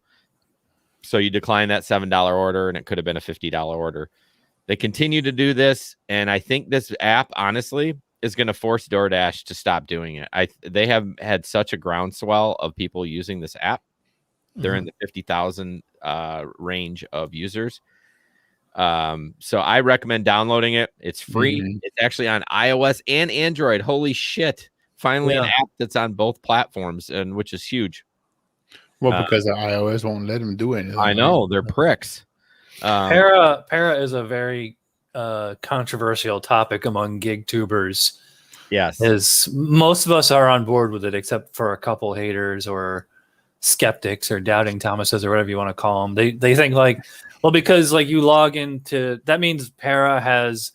So you decline that $7 order, and it could have been a $50 order. They continue to do this, and I think this app, honestly, is going to force DoorDash to stop doing it. They have had such a groundswell of people using this app. They're in the 50,000 range of users. So I recommend downloading it. It's free. Mm-hmm. It's actually on iOS and Android. Holy shit. Finally, an app that's on both platforms, and which is huge. Well, because the iOS won't let them do anything. I know. They're pricks. Para is a very controversial topic among gig tubers. Yes, as most of us are on board with it, except for a couple haters or skeptics or doubting Thomases or whatever you want to call them. They think like, well, because like you log into, that means Para has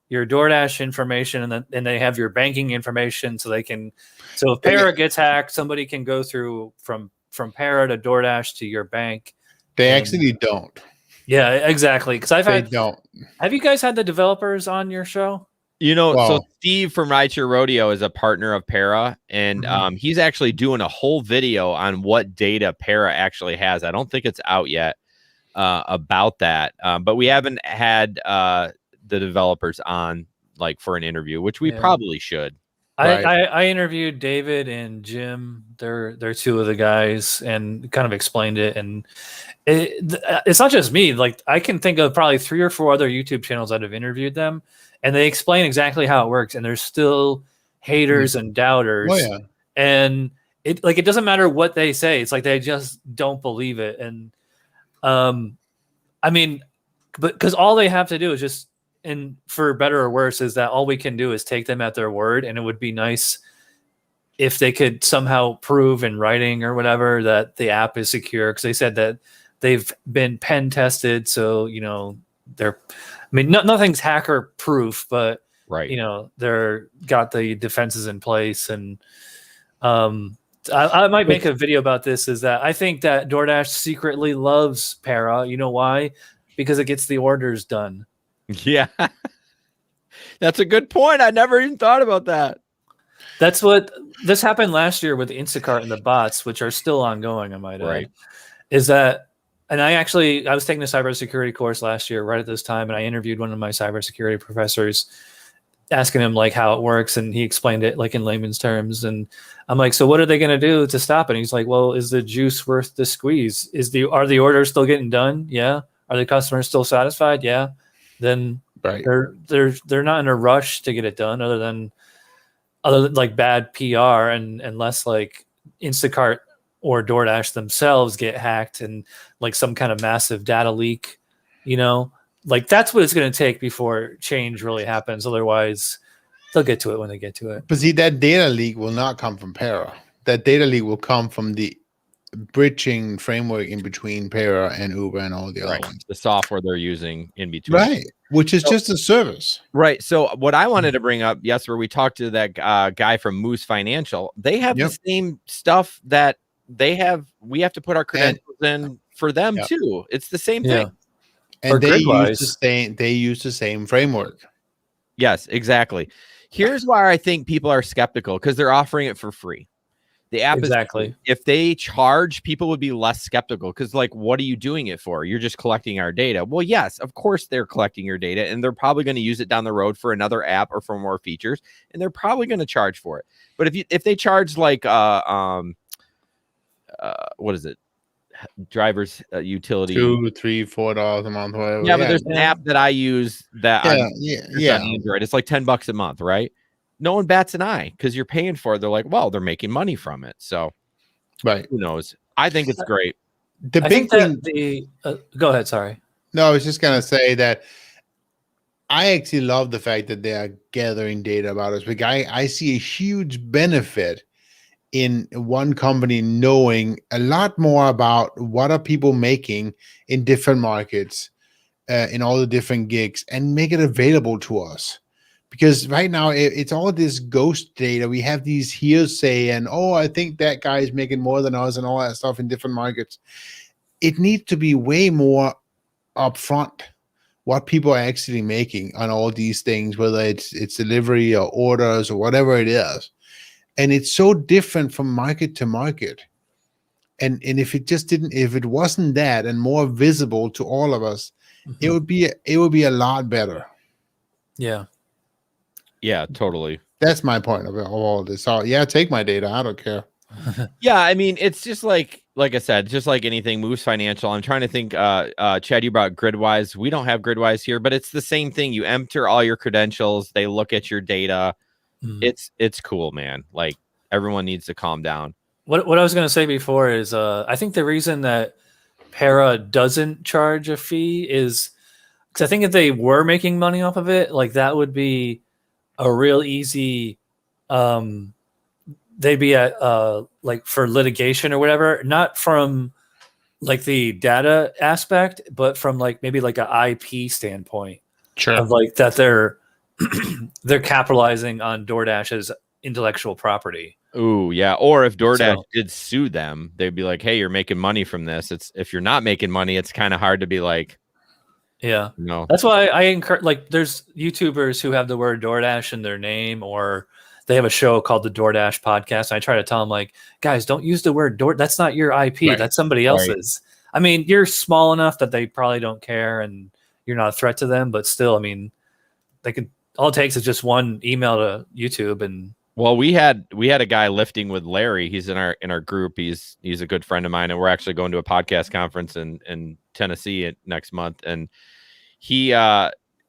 your DoorDash information, and they have your banking information, so they can. So if Para gets hacked, somebody can go through from Para to DoorDash to your bank. They actually don't. Yeah, exactly. Because don't. Have you guys had the developers on your show? So Steve from Rideshare Rodeo is a partner of Para, and he's actually doing a whole video on what data Para actually has. I don't think it's out yet about that, but we haven't had the developers on like for an interview, which we probably should. I interviewed David and Jim. They're two of the guys, and kind of explained it. And it's not just me. Like I can think of probably 3 or 4 other YouTube channels that have interviewed them, and they explain exactly how it works. And there's still haters and doubters. Oh, yeah. And it doesn't matter what they say. It's like they just don't believe it. And I mean, but because all they have to do is just and for better or worse, is that all we can do is take them at their word, and it would be nice if they could somehow prove in writing or whatever that the app is secure, because they said that they've been pen tested, so they're, I mean, nothing's hacker proof, but Right. they're got the defenses in place. And I might make a video about this, is that I think that DoorDash secretly loves Para. You know why? Because it gets the orders done. Yeah. That's a good point. I never even thought about that. That's what this happened last year with Instacart and the bots, which are still ongoing, I might add. Right. Is that, and I was taking a cybersecurity course last year right at this time, and I interviewed one of my cybersecurity professors, asking him like how it works, and he explained it like in layman's terms. And I'm like, so what are they going to do to stop it? And he's like, well, is the juice worth the squeeze? Are the orders still getting done? Yeah. Are the customers still satisfied? Yeah. Then they're not in a rush to get it done, other than like bad PR, and unless like Instacart or DoorDash themselves get hacked and like some kind of massive data leak, like that's what it's going to take before change really happens. Otherwise, they'll get to it when they get to it. But see, that data leak will not come from Para. That data leak will come from the bridging framework in between Para and Uber and all the other ones. The software they're using in between. Right. Which is just a service. Right. So what I wanted to bring up, where we talked to that guy from Moose Financial, they have the same stuff that they have. We have to put our credentials in for them too. It's the same thing. And they use the same framework. Yes, exactly. Here's why I think people are skeptical, because they're offering it for free. The app is free. If they charge, people would be less skeptical, because like, what are you doing it for? You're just collecting our data. Well, yes, of course they're collecting your data, and they're probably going to use it down the road for another app or for more features, and they're probably going to charge for it. But if they charge like what is it? Driver's utility, $2, $3, $4 a month, whatever. Yeah, but there's an app that I use that on Android. It's like $10 a month, right? No one bats an eye because you're paying for it. They're like, well, they're making money from it. So, right. Who knows? I think it's great. The big thing. Go ahead. Sorry. No, I was just gonna say that I actually love the fact that they are gathering data about us. Because I see a huge benefit in one company knowing a lot more about what are people making in different markets, in all the different gigs, and make it available to us. Because right now it's all this ghost data. We have these hearsay and, I think that guy is making more than us and all that stuff in different markets. It needs to be way more upfront what people are actually making on all these things, whether it's delivery or orders or whatever it is. And it's so different from market to market. And if it wasn't that and more visible to all of us, it would be a lot better. Yeah. Yeah, totally. That's my point of all this. So take my data. I don't care. Yeah, I mean, it's just like I said, just like anything, Moves Financial. I'm trying to think, Chad, you brought Gridwise. We don't have Gridwise here, but it's the same thing. You enter all your credentials. They look at your data. It's cool, man. Like, everyone needs to calm down. What I was going to say before is I think the reason that Para doesn't charge a fee is because I think if they were making money off of it, like that would be a real easy they'd be at like for litigation or whatever, not from like the data aspect, but from like maybe like an IP standpoint. Sure. Of like that they're capitalizing on DoorDash's intellectual property. Ooh, yeah. Or if DoorDash did sue them, they'd be like, hey, you're making money from this. If you're not making money, it's kind of hard to be like, no. That's why I encourage, like, there's YouTubers who have the word DoorDash in their name, or they have a show called the DoorDash Podcast. And I try to tell them, like, guys, don't use the word Door. That's not your IP. Right. That's somebody else's. Right. I mean, you're small enough that they probably don't care and you're not a threat to them, but still, I mean, they could, all it takes is just one email to YouTube. And well, we had a guy lifting with Larry. He's in our group. He's a good friend of mine, and we're actually going to a podcast conference in Tennessee next month. And he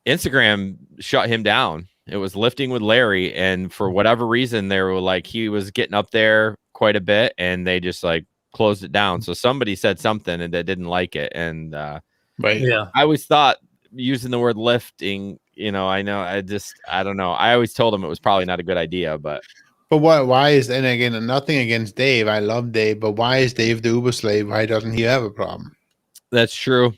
Instagram shut him down. It was lifting with Larry, and for whatever reason, they were like, he was getting up there quite a bit, and they just like closed it down. So somebody said something and they didn't like it. And right, I always thought using the word lifting I know. I don't know. I always told him it was probably not a good idea, but why is, and again, nothing against Dave. I love Dave, but why is Dave the Uber slave? Why doesn't he have a problem? that's true.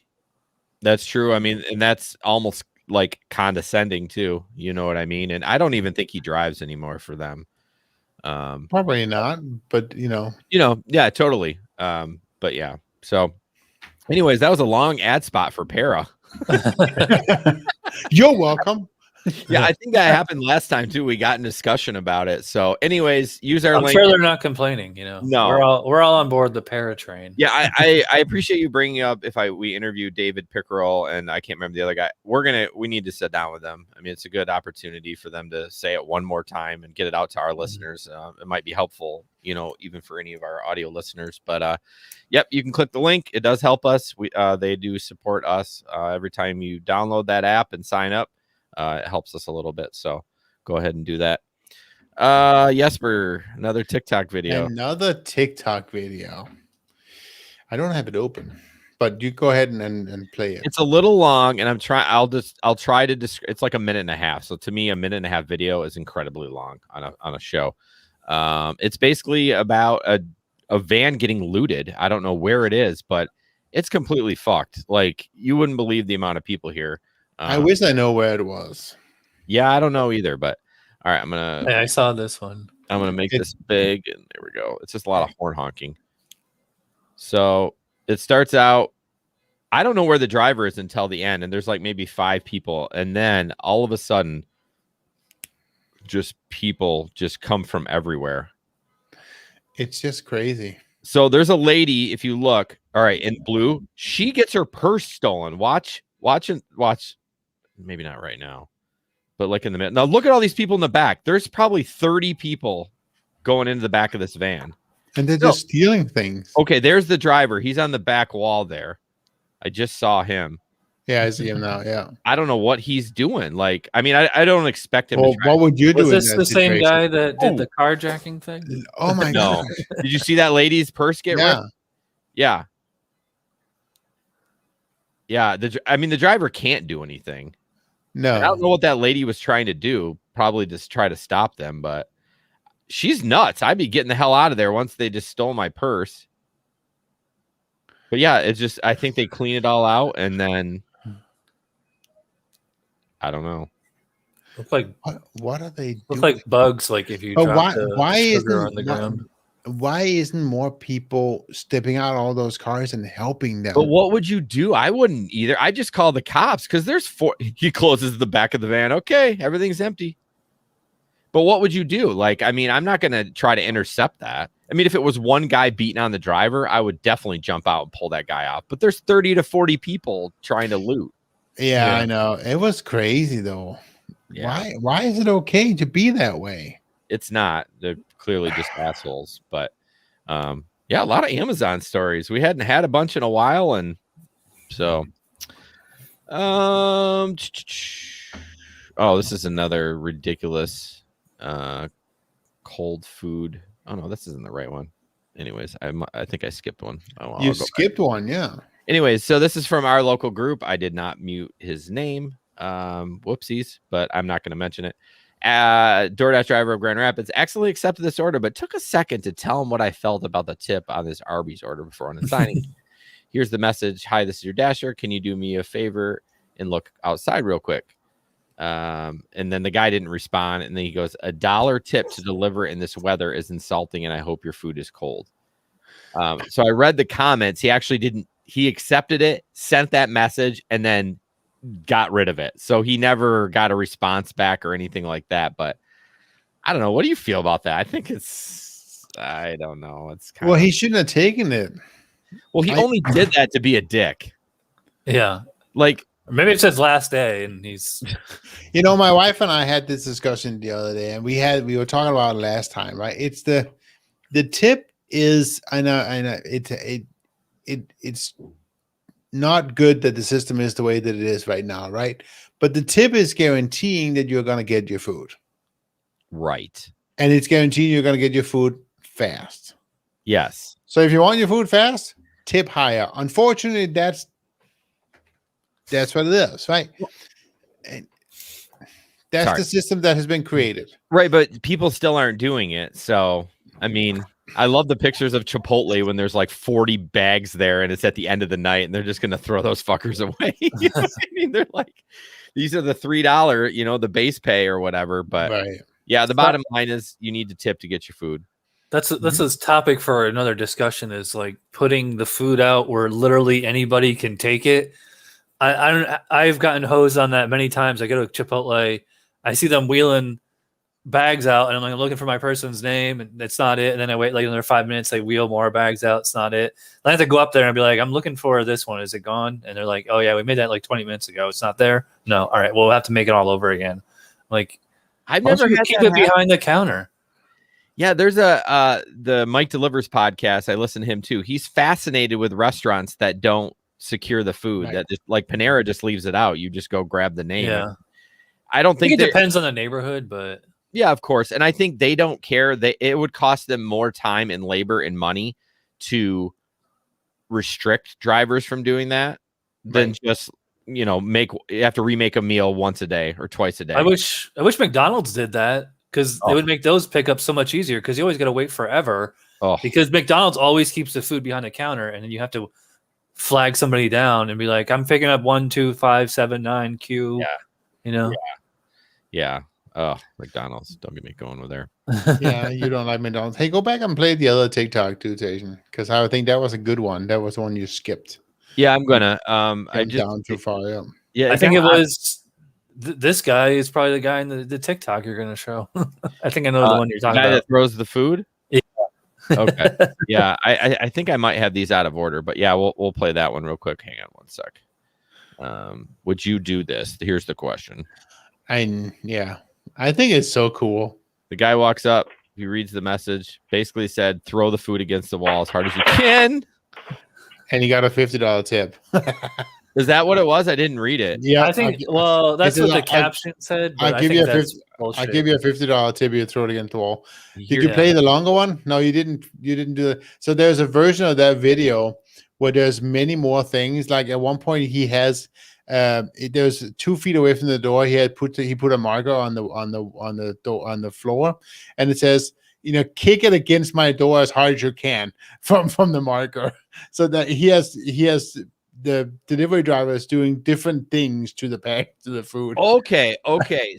That's true. I mean, and that's almost like condescending too. You know what I mean? And I don't even think he drives anymore for them. Probably not, but Yeah, totally. But yeah. So anyways, that was a long ad spot for Para. You're welcome. Yeah, I think that happened last time too. We got in discussion about it. So anyways, use our I'm link. sure they're not complaining, No. We're all on board the Para train. Yeah, I appreciate you bringing up we interviewed David Pickerel and I can't remember the other guy. We need to sit down with them. I mean, it's a good opportunity for them to say it one more time and get it out to our listeners. It might be helpful, even for any of our audio listeners. But yep, you can click the link. It does help us. They do support us every time you download that app and sign up. It helps us a little bit. So go ahead and do that. Jesper, another TikTok video. I don't have it open, but you go ahead and play it. It's a little long, and I'll try to describe. It's like a minute and a half. So to me, a minute and a half video is incredibly long on a show. It's basically about a van getting looted. I don't know where it is, but it's completely fucked. Like, you wouldn't believe the amount of people here. I wish I know where it was. Yeah, I don't know either, but all right, Hey, I saw this one. I'm gonna make this big, and there we go. It's just a lot of horn honking. So it starts out. I don't know where the driver is until the end, and there's like maybe 5 people, and then all of a sudden, people just come from everywhere. It's just crazy. So there's a lady, if you look, all right, in blue, she gets her purse stolen. Watch. Maybe not right now, but like in the middle. Now look at all these people in the back. There's probably 30 people going into the back of this van. And they're just stealing things. Okay, there's the driver. He's on the back wall there. I just saw him. Yeah, I see him now. Yeah. I don't know what he's doing. Like, I mean, I don't expect him to try. What would you do? Was this the same guy that did the carjacking thing? Oh my God. Did you see that lady's purse get ripped? Yeah. Yeah. The driver can't do anything. No. I don't know what that lady was trying to do. Probably just try to stop them, but she's nuts. I'd be getting the hell out of there once they just stole my purse. But yeah, it's just, I think they clean it all out, and then I don't know. Look like what are they doing? Look like bugs. Like if you drop sugar on the ground. Why isn't more people stepping out all those cars and helping them? But what would you do? I wouldn't either. I just call the cops because there's 4. He closes the back of the van. Okay, everything's empty. But what would you do? Like, I mean, I'm not going to try to intercept that. I mean, if it was one guy beating on the driver, I would definitely jump out and pull that guy off. But there's 30 to 40 people trying to loot. Yeah, I know. It was crazy though. Yeah. Why is it okay to be that way? It's not. They're clearly just assholes. But yeah, a lot of Amazon stories. We hadn't had a bunch in a while, and so oh, this is another ridiculous cold food. Oh no, this isn't the right one. Anyways, I think I skipped one. Oh, you skipped one, yeah. Anyways, so this is from our local group. I did not mute his name. Whoopsies, but I'm not going to mention it. DoorDash driver of Grand Rapids excellently accepted this order, but took a second to tell him what I felt about the tip on this Arby's order before signing. Here's the message. Hi, this is your Dasher. Can you do me a favor and look outside real quick? And then the guy didn't respond. And then he goes, $1 tip to deliver in this weather is insulting, and I hope your food is cold. So I read the comments. He actually didn't. He accepted it, sent that message, and then got rid of it. So he never got a response back or anything like that. But I don't know. What do you feel about that? I think I don't know. It's kind of, he shouldn't have taken it. Well, he only did that to be a dick. Yeah. Like, maybe it says last day and he's, my wife and I had this discussion the other day, and we were talking about it last time, right? It's the tip is, I know it's not good that the system is the way that it is right now, right? But the tip is guaranteeing that you're going to get your food. Right. And it's guaranteeing you're going to get your food fast. Yes. So if you want your food fast, tip higher. Unfortunately, that's what it is, right? That's Sorry. the system that has been created. Right, but people still aren't doing it. So, I mean, I love the pictures of Chipotle when there's like 40 bags there and it's at the end of the night and they're just going to throw those fuckers away. You know what I mean, they're like, these are the $3, you know, the base pay or whatever. But Right. yeah, the bottom line is you need to tip to get your food. That's a topic for another discussion, is like putting the food out where literally anybody can take it. I've gotten hosed on that many times. I go to Chipotle, I see them wheeling bags out, and I'm like looking for my person's name, and it's not it. And then I wait like another 5 minutes, they wheel more bags out, it's not it. Then I have to go up there and be like, I'm looking for this one. Is it gone? And they're like, oh yeah, we made that like 20 minutes ago. It's not there. No, all right, well, we'll have to make it all over again. Like, I've never had keep that it behind the counter. Yeah, there's the Mike Delivers podcast. I listen to him too. He's fascinated with restaurants that don't secure the food, that just, like Panera just leaves it out. You just go grab the name. Yeah. I don't think it depends on the neighborhood, but yeah, of course. And I think they don't care. It would cost them more time and labor and money to restrict drivers from doing that than just, you know, you have to remake a meal once a day or twice a day. I wish McDonald's did that, because they would make those pickups so much easier, because you always got to wait forever. Because McDonald's always keeps the food behind the counter, and then you have to flag somebody down and be like, I'm picking up 1, 2, 5, 7, 9 Q. Yeah. You know? Yeah. Oh, McDonald's. Don't get me going with there. Yeah, you don't like McDonald's. Hey, go back and play the other TikTok too, Jason, because I think that was a good one. That was the one you skipped. Yeah, I'm gonna. I just down too far. Yeah. Yeah, I think it was. This guy is probably the guy in the TikTok you're going to show. I think I know the one you're talking guy about. that throws the food. Yeah. Okay. Yeah, I think I might have these out of order, but yeah, we'll play that one real quick. Hang on one sec. Would you do this? Here's the question. I think it's so cool. The guy walks up. He reads the message. Basically said, "Throw the food against the wall as hard as you can." And he got a $50 tip. Is that what it was? I didn't read it. Yeah, I think. Well, that's what the caption said. I'll give you a $50 tip. You throw it against the wall. Did you play the longer one? No, you didn't. You didn't do it. So there's a version of that video where there's many more things. Like at one point, he has. There's 2 feet away from the door. He put a marker on the floor, and it says, you know, kick it against my door as hard as you can from the marker. So that he has the delivery drivers doing different things to the food. Okay.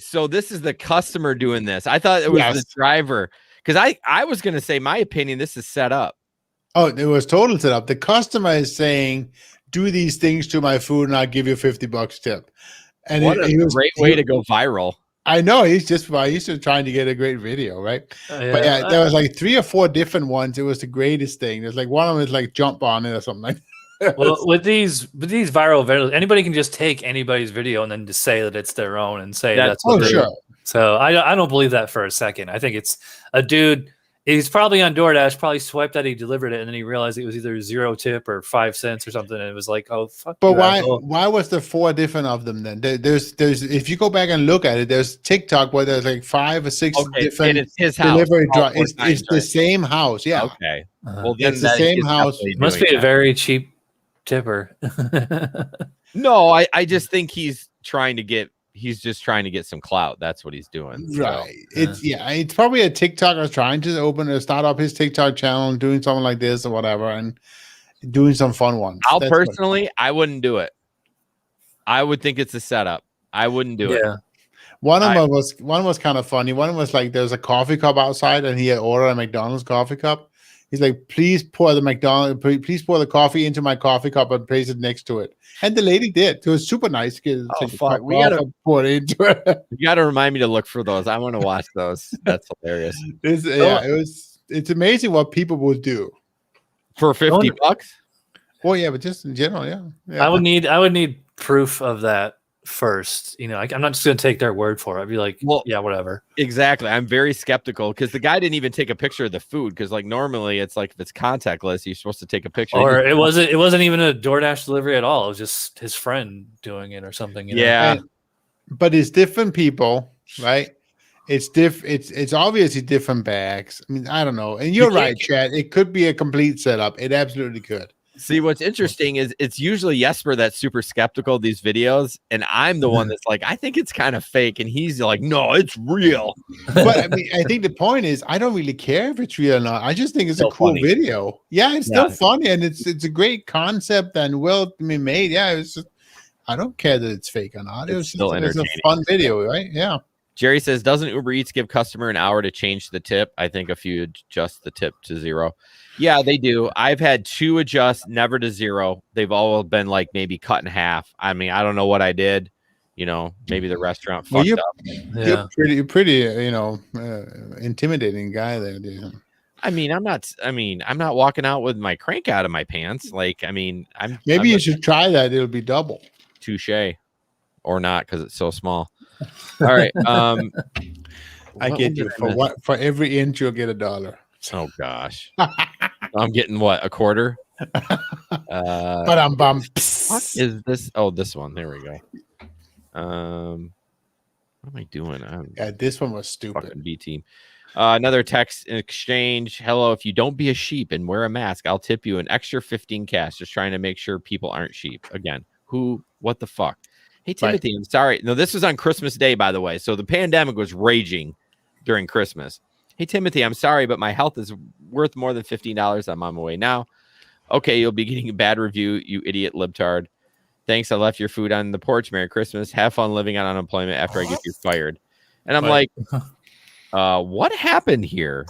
So this is the customer doing this. I thought it was the driver, because I was going to say, my opinion, this is set up. Oh, it was total set up. The customer is saying, do these things to my food and I'll give you $50 tip. And what a great way to go viral. I know, he's just trying to get a great video, right? Yeah. But yeah, there was like 3 or 4 different ones. It was the greatest thing. There's like one of them is like jump on it or something like that. Well, with these viral videos, anybody can just take anybody's video and then just say that it's their own and say that's what they do. So I don't believe that for a second. I think it's a dude. He's probably on DoorDash, probably swiped that he delivered it, and then he realized it was either 0 tip or 5 cents or something, and it was like, oh fuck. But why was there 4 different of them then? There's if you go back and look at it, there's TikTok where there's like 5 or 6 different it's his house. delivery drives. It's the same house, yeah. Okay. Well, then it's the same house. Must be a very cheap tipper. No, I just think he's just trying to get some clout. That's what he's doing. Right. So. It's probably a TikToker trying to start up his TikTok channel and doing something like this or whatever and doing some fun ones. I wouldn't do it. I would think it's a setup. I wouldn't do it. One was kind of funny. One was like there's a coffee cup outside and he had ordered a McDonald's coffee cup. He's like, please pour the coffee into my coffee cup and place it next to it. And the lady did. It was super nice. Oh, fuck. We gotta pour it into it. You gotta remind me to look for those. I want to watch those. That's hilarious. It's amazing what people will do for $50. Well, yeah, but just in general, yeah. I would need proof of that first. You know, I'm not just going to take their word for it. I'd be like, well, yeah, whatever. Exactly. I'm very skeptical because the guy didn't even take a picture of the food, because like normally it's like if it's contactless, you're supposed to take a picture. Or it wasn't even a DoorDash delivery at all. It was just his friend doing it or something. You know? Yeah. But it's different people, right? It's obviously different bags. I mean, I don't know. And you're right, Chad. It could be a complete setup. It absolutely could. See, what's interesting is it's usually Jesper that's super skeptical of these videos, and I'm the one that's like, I think it's kind of fake, and he's like, no, it's real. But I mean, I think the point is, I don't really care if it's real or not. I just think it's Still a cool funny. video. Yeah, it's still funny, and it's a great concept and well made. Yeah, it's just, I don't care that it's fake or not. It's still it's a entertaining. fun video, right? Yeah. Jerry says, doesn't Uber Eats give customer an hour to change the tip? I think if you adjust the tip to 0. Yeah, they do. I've had 2 adjust, never to 0. They've all been like maybe cut in half. I mean, I don't know what I did. You know, maybe the restaurant fucked up. Yeah. You're pretty, intimidating guy there, dude. I mean, I'm not walking out with my crank out of my pants. Like, I mean, Maybe you should try that. It'll be double. Touche, or not because it's so small. All right. I get you for every inch you'll get $1. Oh gosh. I'm getting what, a quarter? But I'm bummed. What is this? Oh, this one. There we go. What am I doing? Yeah, this one was stupid. Fucking B team. Another text exchange. Hello, if you don't be a sheep and wear a mask, I'll tip you an extra 15 cash. Just trying to make sure people aren't sheep. Again, what the fuck? Hey, Timothy, I'm sorry. No, this was on Christmas Day, by the way. So the pandemic was raging during Christmas. Hey, Timothy, I'm sorry, but my health is worth more than $15. I'm on my way now. Okay, you'll be getting a bad review, you idiot libtard. Thanks, I left your food on the porch. Merry Christmas. Have fun living on unemployment after I get you fired. And I'm like, what happened here?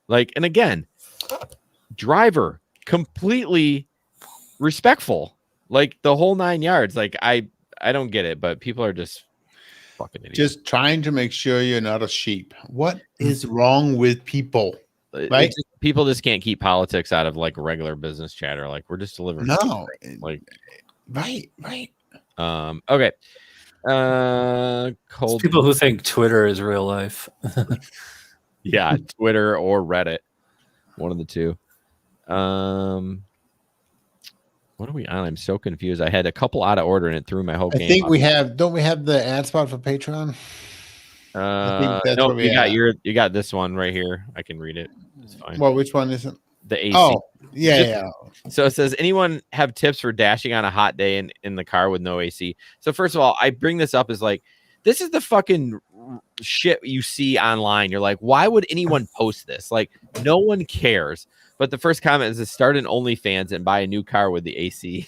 Like, and again, driver, completely respectful. Like, the whole 9 yards. Like, I don't get it, but people are just fucking idiots. Just trying to make sure you're not a sheep. What is wrong with people? Right? People just can't keep politics out of like regular business chatter. Like, we're just delivering. No, like, right. Okay. It's people who think Twitter is real life. Yeah, Twitter or Reddit, one of the two. What are we on? I'm so confused. I had a couple out of order and it threw my whole game. I think we have. Don't we have the ad spot for Patreon? No, you got this one right here. I can read it. It's fine. Well, which one is it? The AC. Oh, yeah. So it says, anyone have tips for dashing on a hot day in the car with no AC? So first of all, I bring this up as like, this is the fucking shit you see online. You're like, why would anyone post this? Like, no one cares. But the first comment is to start an OnlyFans and buy a new car with the AC.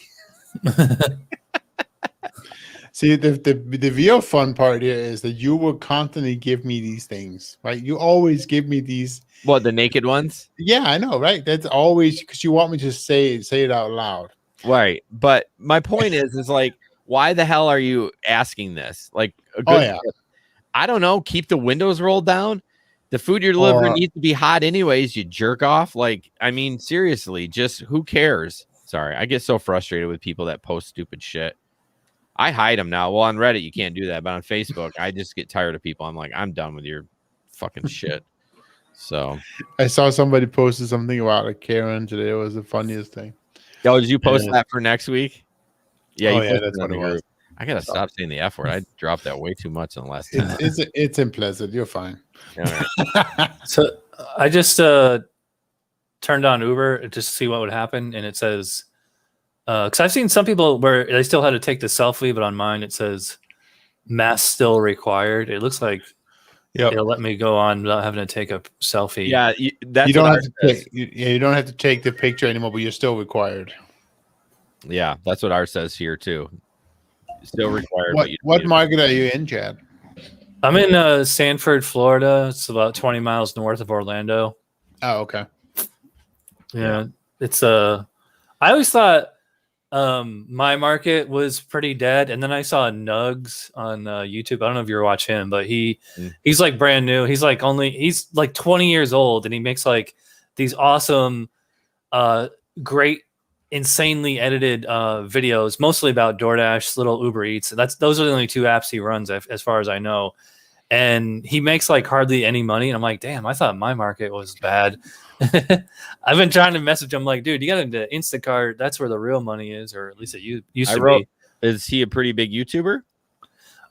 See, the real fun part here is that you will constantly give me these things, right? You always give me these. What, the naked ones? Yeah, I know, right? That's always because you want me to say it out loud. Right. But my point is like, why the hell are you asking this? Like, I don't know. Keep the windows rolled down. The food you're delivering needs to be hot anyways, you jerk off. Like, I mean, seriously, just who cares? Sorry, I get so frustrated with people that post stupid shit. I hide them now. Well, on Reddit, you can't do that. But on Facebook, I just get tired of people. I'm like, I'm done with your fucking shit. So I saw somebody posted something about a Karen today. It was the funniest thing. Yo, did you post that for next week? Yeah, that's what it was. I gotta stop saying the F word. I dropped that way too much in the last time. It's implicit. You're fine. Right. So I just turned on Uber just to see what would happen, and it says because I've seen some people where they still had to take the selfie, but on mine it says mask still required. It looks like it'll let me go on without having to take a selfie. Yeah, you don't have to take the picture anymore, but you're still required. Yeah, that's what ours says here too. Still required. What market are you in, Chad? I'm in Sanford, Florida. It's about 20 miles north of Orlando. Oh, okay. Yeah, it's I always thought my market was pretty dead, and then I saw Nugs on YouTube. I don't know if you watch him, but he's like brand new. He's like 20 years old, and he makes like these awesome, great, insanely edited videos, mostly about DoorDash, little Uber Eats. Those are the only two apps he runs, as far as I know. And he makes like hardly any money. And I'm like, damn, I thought my market was bad. I've been trying to message him like, dude, you got into Instacart. That's where the real money is, or at least it used to be. Is he a pretty big YouTuber?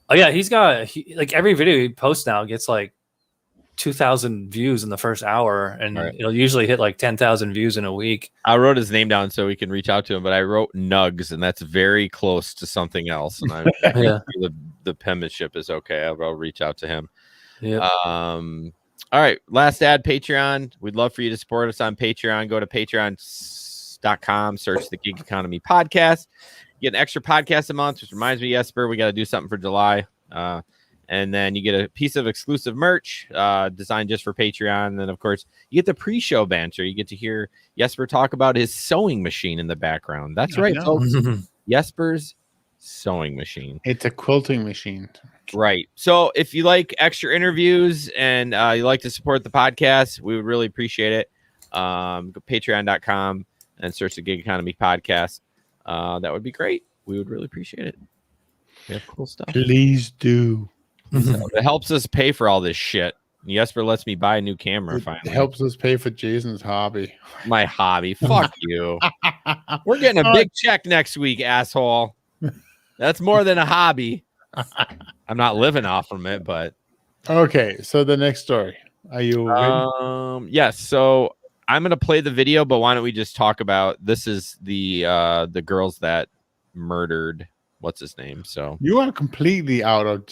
Oh yeah, he's got like every video he posts now gets like 2,000 views in the first hour, and Right. it'll usually hit like 10,000 views in a week. I wrote his name down so we can reach out to him, but I wrote Nugs, and that's very close to something else. And I'm Yeah. the penmanship is okay. I'll reach out to him. Yep. All right, last ad, Patreon. We'd love for you to support us on Patreon. Go to patreon.com, search the Gig Economy podcast. Get an extra podcast a month, which reminds me, Jesper, we got to do something for July. And then you get a piece of exclusive merch designed just for Patreon. And then, of course, you get the pre-show banter. You get to hear Jesper talk about his sewing machine in the background. That's right, folks. Jesper's sewing machine. It's a quilting machine. Right. So if you like extra interviews and you like to support the podcast, we would really appreciate it. Go patreon.com and search the Gig Economy podcast. That would be great. We would really appreciate it. We have cool stuff. Please do. So it helps us pay for all this shit. Jesper lets me buy a new camera It finally. helps us pay for Jason's hobby. My hobby. Fuck you. We're getting a big check next week, asshole. That's more than a hobby. I'm not living off from it, but Okay, so the next story. Are you ready? yes. So I'm gonna play the video, but why don't we just talk about this? Is the girls that murdered what's his name? So You are completely out of.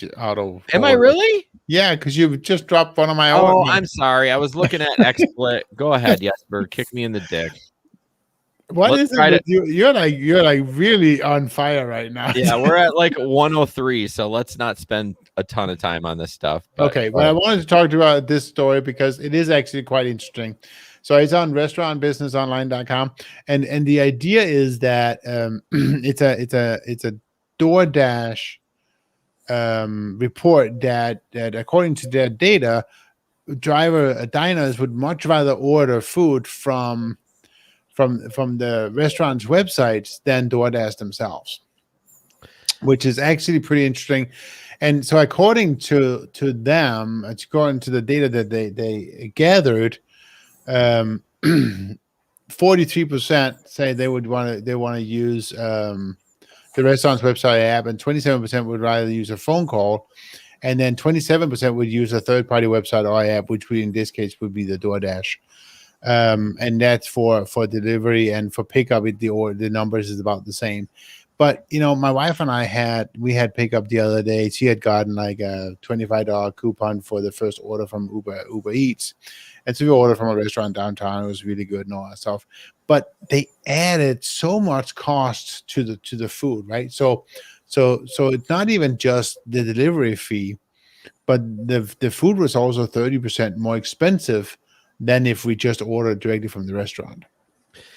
am I really? Yeah, because you just dropped one of my Oh, own. I'm sorry. I was looking at XSplit. Go ahead, Jesper. Kick me in the dick. What let's is it try with you? You're like really on fire right now. Yeah, we're at like 103, so let's not spend a ton of time on this stuff. But, Okay, but I wanted to talk about this story because it is actually quite interesting. So it's on restaurantbusinessonline.com, and the idea is that it's a DoorDash report that according to their data, diners would much rather order food from the restaurant's websites than DoorDash themselves, which is actually pretty interesting. And so according to them, according to the data that they gathered, 43% say they want to use the restaurant's website app, and 27% would rather use a phone call, and then 27% would use a third-party website or app, which in this case would be the DoorDash. And that's for delivery, and for pickup, the numbers is about the same. But my wife and I had pickup the other day. She had gotten like a $25 coupon for the first order from Uber Eats, and so we ordered from a restaurant downtown. It was really good and all that stuff. But they added so much cost to the food, right? So it's not even just the delivery fee, but the food was also 30% more expensive than if we just ordered directly from the restaurant.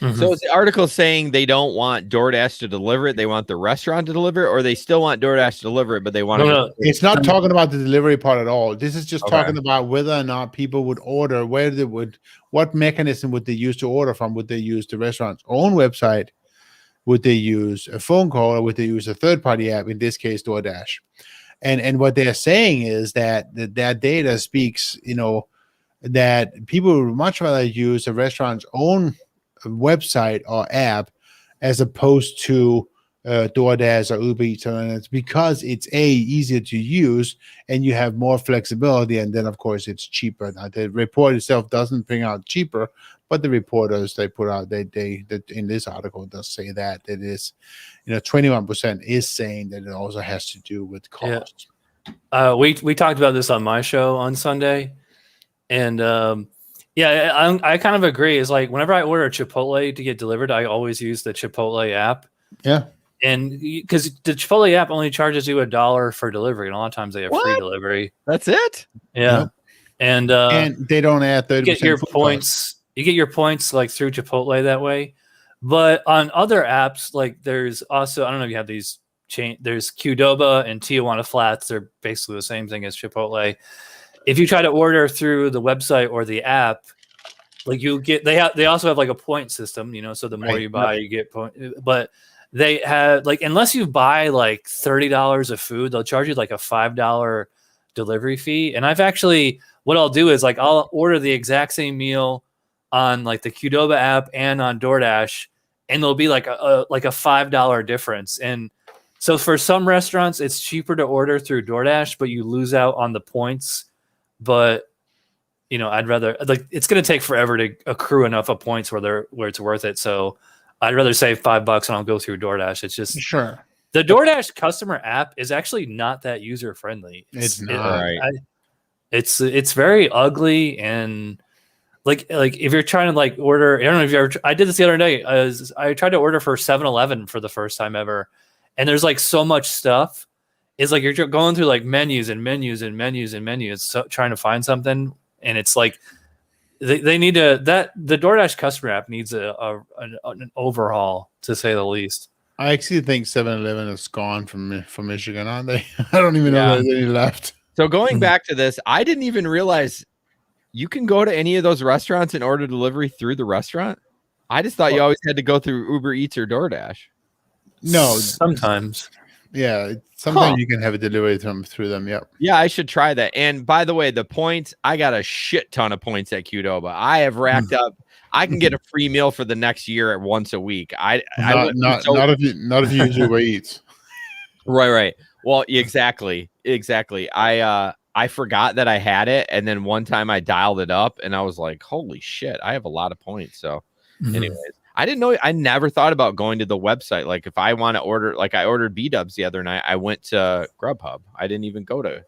So is the article saying they don't want DoorDash to deliver it? They want the restaurant to deliver it, or they still want DoorDash to deliver it, but they want to. It's not talking about the delivery part at all. This is just talking about whether or not people would order, what mechanism would they use to order from? Would they use the restaurant's own website? Would they use a phone call, or would they use a third-party app, in this case, DoorDash? And what they're saying is that data speaks, that people would much rather use a restaurant's own website or app as opposed to DoorDash or Uber Eats, and it's because it's easier to use and you have more flexibility, and then of course it's cheaper. Now the report itself doesn't bring out cheaper, but the reporters they put out they in this article does say that it is 21% is saying that it also has to do with cost. Yeah. We talked about this on my show on Sunday, and I kind of agree. It's like whenever I order a Chipotle to get delivered, I always use the Chipotle app. Yeah. And because the Chipotle app only charges you $1 for delivery, and a lot of times they have free delivery. That's it. Yeah. Yep. And they don't add 30%. You get your points. You get your points like through Chipotle that way. But on other apps, like there's also, I don't know if you have these there's Qdoba and Tijuana Flats. They're basically the same thing as Chipotle. If you try to order through the website or the app, like they also have like a point system, so the more you buy, you get points. But they have unless you buy like $30 of food, they'll charge you like a $5 delivery fee. And what I'll do is I'll order the exact same meal on like the Qdoba app and on DoorDash, and there'll be like a $5 difference. And so for some restaurants, it's cheaper to order through DoorDash, but you lose out on the points. But I'd rather, like, it's going to take forever to accrue enough of points where it's worth it. So I'd rather save $5 and I'll go through DoorDash. It's just Sure. the DoorDash customer app is actually not that user friendly. It's not. Right. It's very ugly, and like if you're trying to like order, I don't know if you ever, I did this the other day. I tried to order for 7-Eleven for the first time ever, and there's like so much stuff. It's like you're going through like menus and menus and menus and menus, so, trying to find something, and it's like they need the DoorDash customer app needs an overhaul, to say the least. I actually think 7-Eleven is gone from Michigan, aren't they? I don't even know there's any left. So going back to this, I didn't even realize you can go to any of those restaurants and order delivery through the restaurant. I just thought you always had to go through Uber Eats or DoorDash. No, sometimes. Yeah, sometimes you can have it delivered through them. Yep. Yeah, I should try that. And by the way, the points, I got a shit ton of points at Qdoba. I have racked up. I can get a free meal for the next year at once a week. Not if you use Uber Eats. Right. Well, exactly. I forgot that I had it, and then one time I dialed it up, and I was like, "Holy shit, I have a lot of points." So, anyways, I didn't know. I never thought about going to the website. Like, if I want to order, like I ordered B-dubs the other night, I went to Grubhub. I didn't even go to.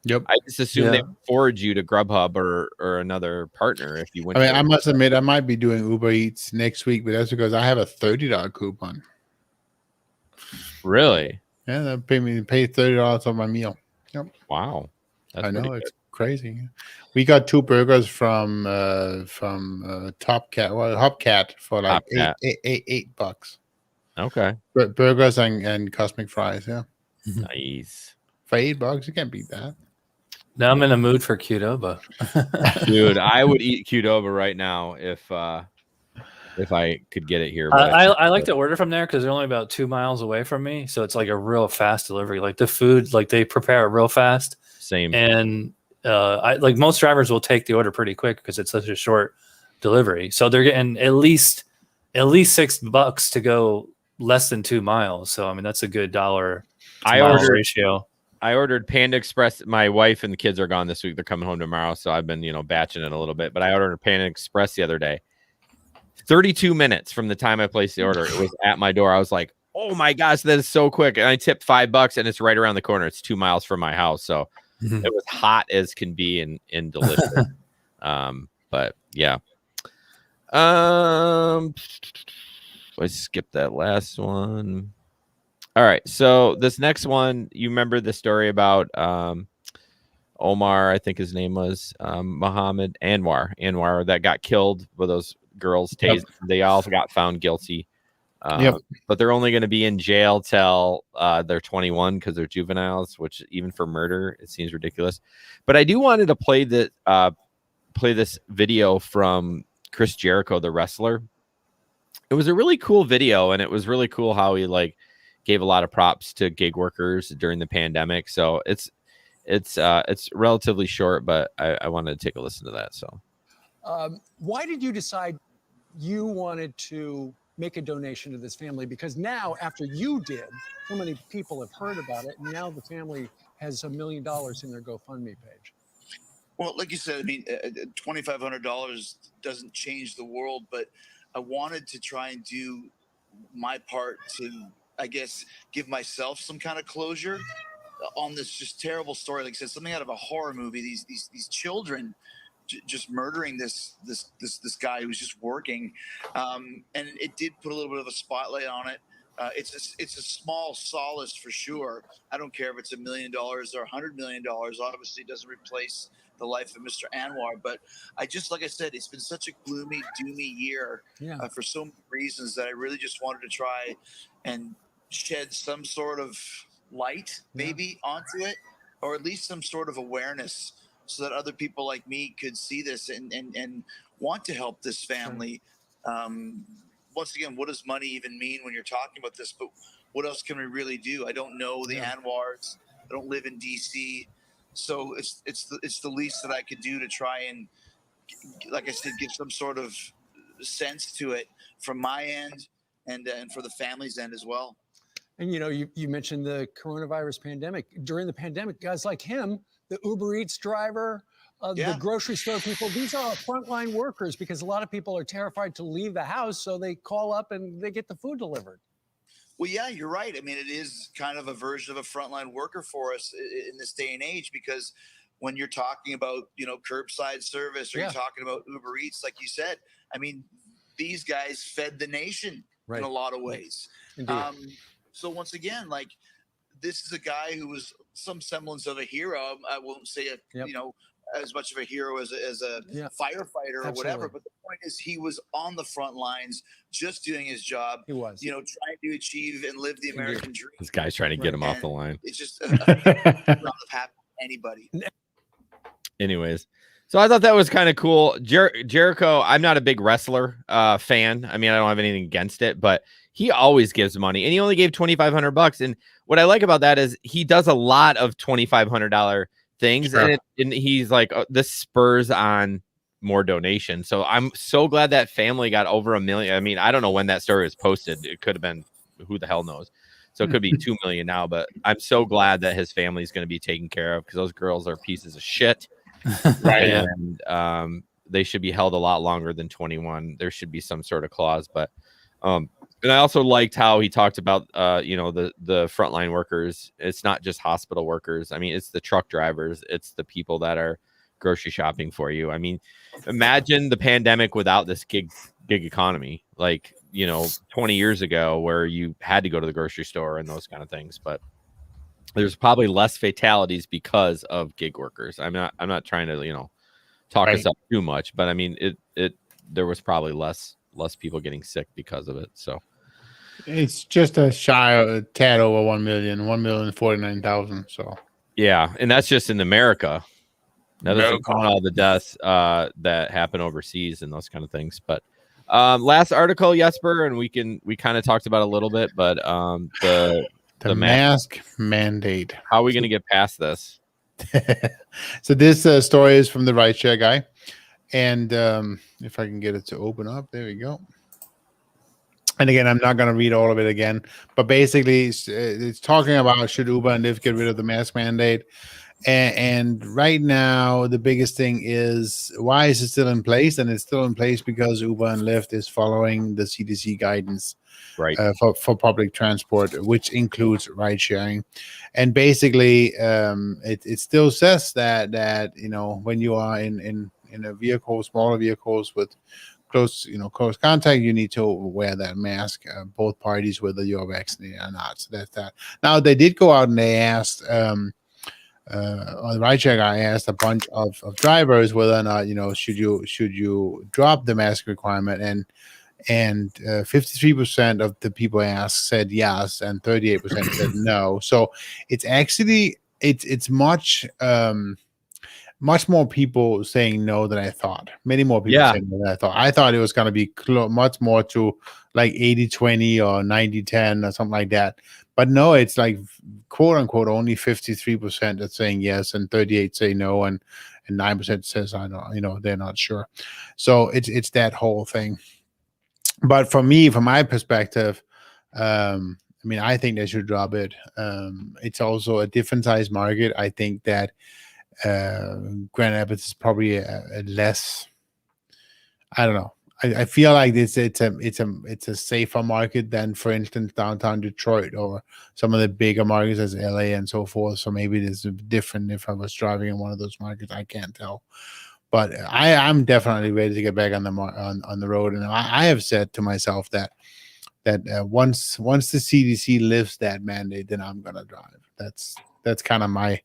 Yep. I just assumed they would forward you to Grubhub or another partner if you went. I must admit, I might be doing Uber Eats next week, but that's because I have a $30 coupon. Really? Yeah, they pay $30 on my meal. Yep. Wow. I know, it's crazy. We got 2 burgers from Hubcat for like $8. Okay. Burgers and cosmic fries. Yeah. Nice. For $8, you can't beat that. Now I'm in a mood for Qdoba. Dude, I would eat Qdoba right now if I could get it here. I like to order from there because they're only about 2 miles away from me, so it's like a real fast delivery. Like the food, like they prepare it real fast. Same. And I like most drivers will take the order pretty quick because it's such a short delivery. So they're getting at least $6 to go less than 2 miles. So I mean that's a good dollar ratio. I ordered Panda Express. My wife and the kids are gone this week. They're coming home tomorrow, so I've been batching it a little bit. But I ordered a Panda Express the other day. 32 minutes from the time I placed the order, it was at my door. I was like, "Oh my gosh, that is so quick!" And I tipped $5, and it's right around the corner. It's 2 miles from my house, so it was hot as can be and delicious. But yeah. Let's skip that last one. All right, so this next one, you remember the story about Omar, I think his name was Muhammad Anwar that got killed with those girls tased. Yep. They all got found guilty. But they're only going to be in jail till they're 21 because they're juveniles, which even for murder, it seems ridiculous. But I do wanted to play this video from Chris Jericho, the wrestler. It was a really cool video, and it was really cool how he gave a lot of props to gig workers during the pandemic. So it's relatively short, but I wanted to take a listen to that. So why did you decide you wanted to make a donation to this family? Because now, after you did, so many people have heard about it, and now the family has $1 million in their GoFundMe page. Well, like you said, I mean, $2,500 doesn't change the world, but I wanted to try and do my part to, I guess, give myself some kind of closure on this just terrible story. Like I said, something out of a horror movie. These children just murdering this guy who's just working, and it did put a little bit of a spotlight on it. It's a small solace for sure. I don't care if it's $1 million or $100 million. Obviously, it doesn't replace the life of Mr. Anwar, but like I said, it's been such a gloomy, doomy year for so many reasons that I really just wanted to try and shed some sort of light maybe onto it, or at least some sort of awareness, so that other people like me could see this and want to help this family. Once again, what does money even mean when you're talking about this? But what else can we really do? I don't know the Anwars. I don't live in DC. So it's the least that I could do to try and, like I said, give some sort of sense to it from my end and for the family's end as well. And you mentioned the coronavirus pandemic. During the pandemic, guys like him, the Uber Eats driver, the grocery store people, these are frontline workers because a lot of people are terrified to leave the house, so they call up and they get the food delivered. Well, yeah, you're right. I mean, it is kind of a version of a frontline worker for us in this day and age, because when you're talking about, curbside service, or you're talking about Uber Eats, like you said, I mean, these guys fed the nation in a lot of ways. So once again, like, this is a guy who was some semblance of a hero. I won't say as much of a hero as a firefighter or whatever, but the point is, he was on the front lines, just doing his job. He was, trying to achieve and live the American dream. This guy's trying to get him off the line. It's just not happened to anybody. Anyways, so I thought that was kind of cool. Jericho, I'm not a big wrestler fan. I mean, I don't have anything against it, but he always gives money, and he only gave $2,500. And what I like about that is he does a lot of $2,500 things, sure. and he's like, this spurs on more donations. So I'm so glad that family got over 1 million. I mean, I don't know when that story was posted. It could have been, who the hell knows? So it could be 2 million now, but I'm so glad that his family is going to be taken care of, because those girls are pieces of shit. Right. And they should be held a lot longer than 21. There should be some sort of clause, but and I also liked how he talked about the frontline workers. It's not just hospital workers. I mean, it's the truck drivers. It's the people that are grocery shopping for you. I mean, imagine the pandemic without this gig economy, like 20 years ago, where you had to go to the grocery store and those kind of things. But there's probably less fatalities because of gig workers. I'm not trying to talk us up too much, but I mean, there was probably less people getting sick because of it. So it's just a tad over 1,049,000. So yeah, and that's just in America. Now doesn't count all the deaths that happen overseas and those kind of things. But last article, Jesper, and we kind of talked about a little bit, but the mask mandate. How are we going to get past this? So this story is from the rideshare guy, and if I can get it to open up, there we go. And again, I'm not going to read all of it again, but basically it's talking about, should Uber and Lyft get rid of the mask mandate? And right now, the biggest thing is, why is it still in place? And it's still in place because Uber and Lyft is following the CDC guidance, right, for public transport, which includes ride sharing. And basically, it still says that when you are in a vehicle, smaller vehicles with close contact, you need to wear that mask, both parties, whether you're vaccinated or not. So that's that. Now, they did go out and they asked, the rideshare guy asked a bunch of drivers whether or not, should you drop the mask requirement, and 53% of the people asked said yes, and 38% said no. So it's actually it's much more people saying no than I thought. Many more people saying no than I thought. I thought it was going to be much more to like 80-20 or 90-10 or something like that. But no, it's like, quote unquote, only 53% that's saying yes, and 38% say no, and 9% says I don't, they're not sure. So it's that whole thing. But for me, from my perspective, I mean, I think they should drop it. It's also a different size market. I think that Grand Rapids is probably a less, I don't know. I feel like it's a safer market than, for instance, downtown Detroit or some of the bigger markets as LA and so forth. So maybe it's different if I was driving in one of those markets. I can't tell. But I'm definitely ready to get back on the road, and I have said to myself that once the CDC lifts that mandate, then I'm gonna drive. That's kind of my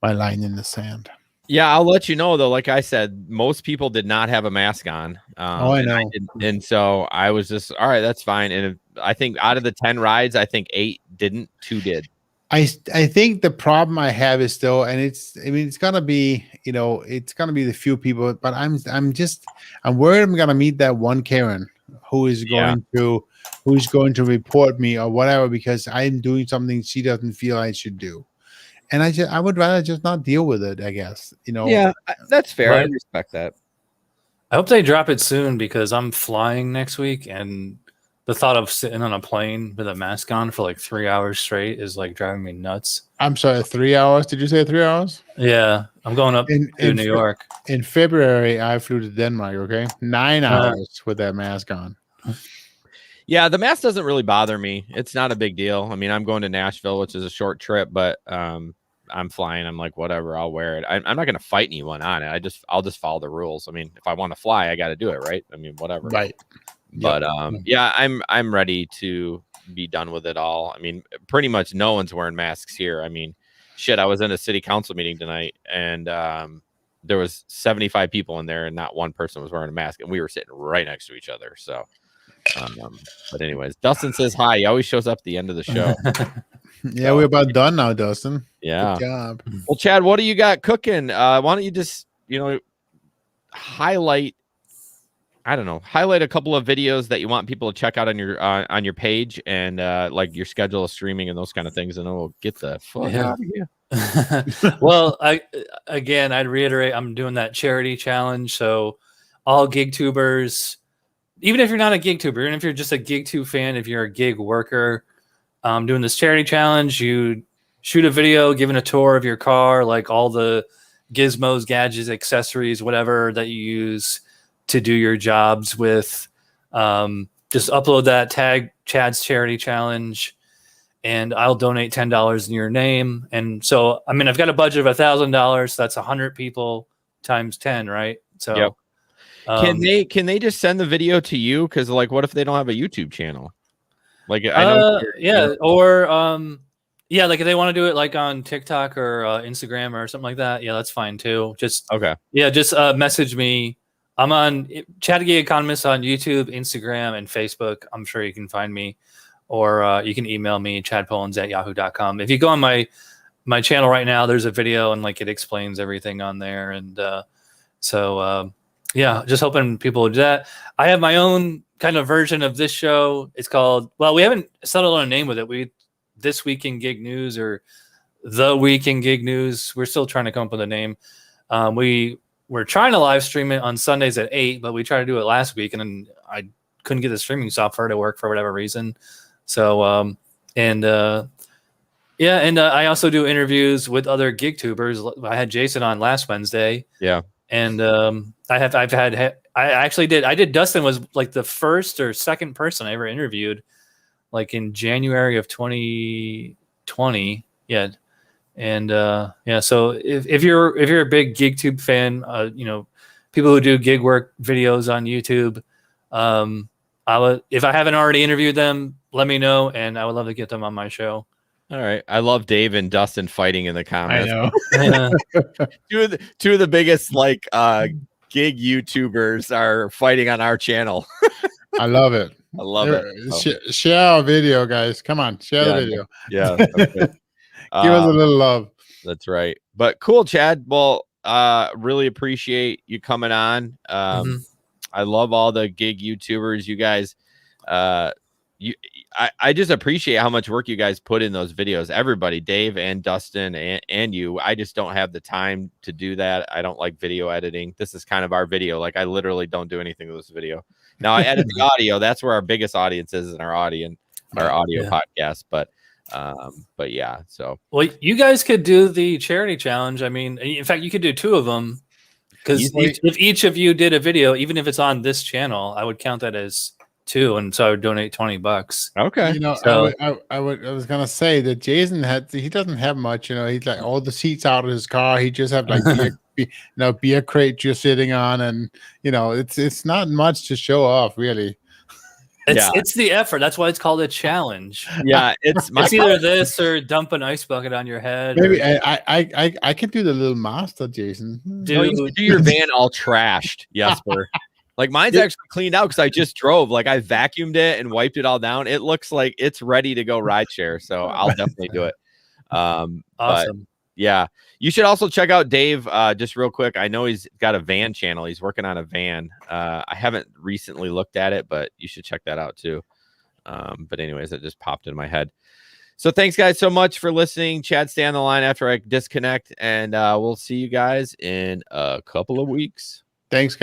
line in the sand. Yeah, I'll let you know though. Like I said, most people did not have a mask on. I know, and so I was just, all right, that's fine. And I think out of the 10 rides, I think 8 didn't, 2 did. I think the problem I have is still, and it's gonna be, it's gonna be the few people, but I'm worried I'm gonna meet that one Karen who is going to report me or whatever because I'm doing something she doesn't feel I should do. And I would rather just not deal with it, I guess. Yeah, that's fair. Right? I respect that. I hope they drop it soon because I'm flying next week, and the thought of sitting on a plane with a mask on for like 3 hours straight is like driving me nuts. I'm sorry, 3 hours? Did you say 3 hours? Yeah, I'm going up to New York. In February, I flew to Denmark, okay? 9 hours with that mask on. Yeah, the mask doesn't really bother me. It's not a big deal. I mean, I'm going to Nashville, which is a short trip, but I'm flying. I'm like, whatever, I'll wear it. I'm not going to fight anyone on it. I'll just follow the rules. I mean, if I want to fly, I got to do it, right? I mean, whatever. Right. But yeah, I'm ready to be done with it all. I mean, pretty much no one's wearing masks here. I mean, shit, I was in a city council meeting tonight, and there was 75 people in there, and not one person was wearing a mask, and we were sitting right next to each other. So, but anyways, Dustin says hi. He always shows up at the end of the show. Yeah, we're about done now, Dustin. Yeah. Good job. Well, Chad, what do you got cooking? Why don't you just, highlight a couple of videos that you want people to check out on your page, and like your schedule of streaming and those kind of things, and then we'll get the fuck out of here. Well, I'd reiterate, I'm doing that charity challenge. So all gig tubers, even if you're not a gig tuber, even if you're just a gig tube fan, if you're a gig worker, doing this charity challenge, you shoot a video giving a tour of your car, like all the gizmos, gadgets, accessories, whatever that you use to do your jobs with. Just upload that, tag Chad's charity challenge, and I'll donate $10 in your name. And so, I mean, I've got a budget of $1,000. So that's 100 people times 10, right? So yep. Can they just send the video to you? Because like, what if they don't have a YouTube channel? Like, I know like if they want to do it like on TikTok or Instagram or something like that, yeah, that's fine too. Just message me. I'm on Chad Gig Economist on YouTube, Instagram, and Facebook. I'm sure you can find me, or you can email me, chadpollins@yahoo.com. If you go on my channel right now, there's a video and like it explains everything on there. And just hoping people do that. I have my own kind of version of this show. It's called, well, we haven't settled on a name with it. This Week in Gig News or The Week in Gig News. We're still trying to come up with a name. We're trying to live stream it on Sundays at 8, but we tried to do it last week, and then I couldn't get the streaming software to work for whatever reason. So, I also do interviews with other gig tubers. I had Jason on last Wednesday. Yeah. And I did Dustin was like the first or second person I ever interviewed, like in January of 2020. Yeah. And so if you're a big GigTube fan, people who do gig work videos on YouTube, if I haven't already interviewed them, let me know, and I would love to get them on my show. All right. I love Dave and Dustin fighting in the comments. I know. two of the biggest gig YouTubers are fighting on our channel. I love it. I love it. Share our video, guys. Come on, share the video. Yeah. Okay. Give us a little love. That's right. But cool, Chad. Well, really appreciate you coming on. I love all the gig YouTubers. You guys, I just appreciate how much work you guys put in those videos. Everybody, Dave and Dustin and you. I just don't have the time to do that. I don't like video editing. This is kind of our video. Like, I literally don't do anything with this video. Now I edit the audio. That's where our biggest audience is in our audio podcast. But yeah. So, well, you guys could do the charity challenge. I mean, in fact, you could do 2 of them, because if each of you did a video, even if it's on this channel, I would count that as 2, and so I would donate $20. Okay. I was gonna say that Jason he doesn't have much. He's like all the seats out of his car. He just have like beer crate just sitting on, and it's not much to show off, really. It's the effort. That's why it's called a challenge. Yeah, it's either this or dump an ice bucket on your head. Maybe I can do the little master, Jason. Do your van all trashed, Jesper. Like, mine's actually cleaned out because I just drove. Like, I vacuumed it and wiped it all down. It looks like it's ready to go rideshare, so I'll definitely do it. Awesome. But yeah, you should also check out Dave. Just real quick, I know he's got a van channel. He's working on a van. I haven't recently looked at it, but you should check that out too. But anyways, it just popped in my head. So thanks, guys, so much for listening. Chad, stay on the line after I disconnect, and we'll see you guys in a couple of weeks. Thanks, guys.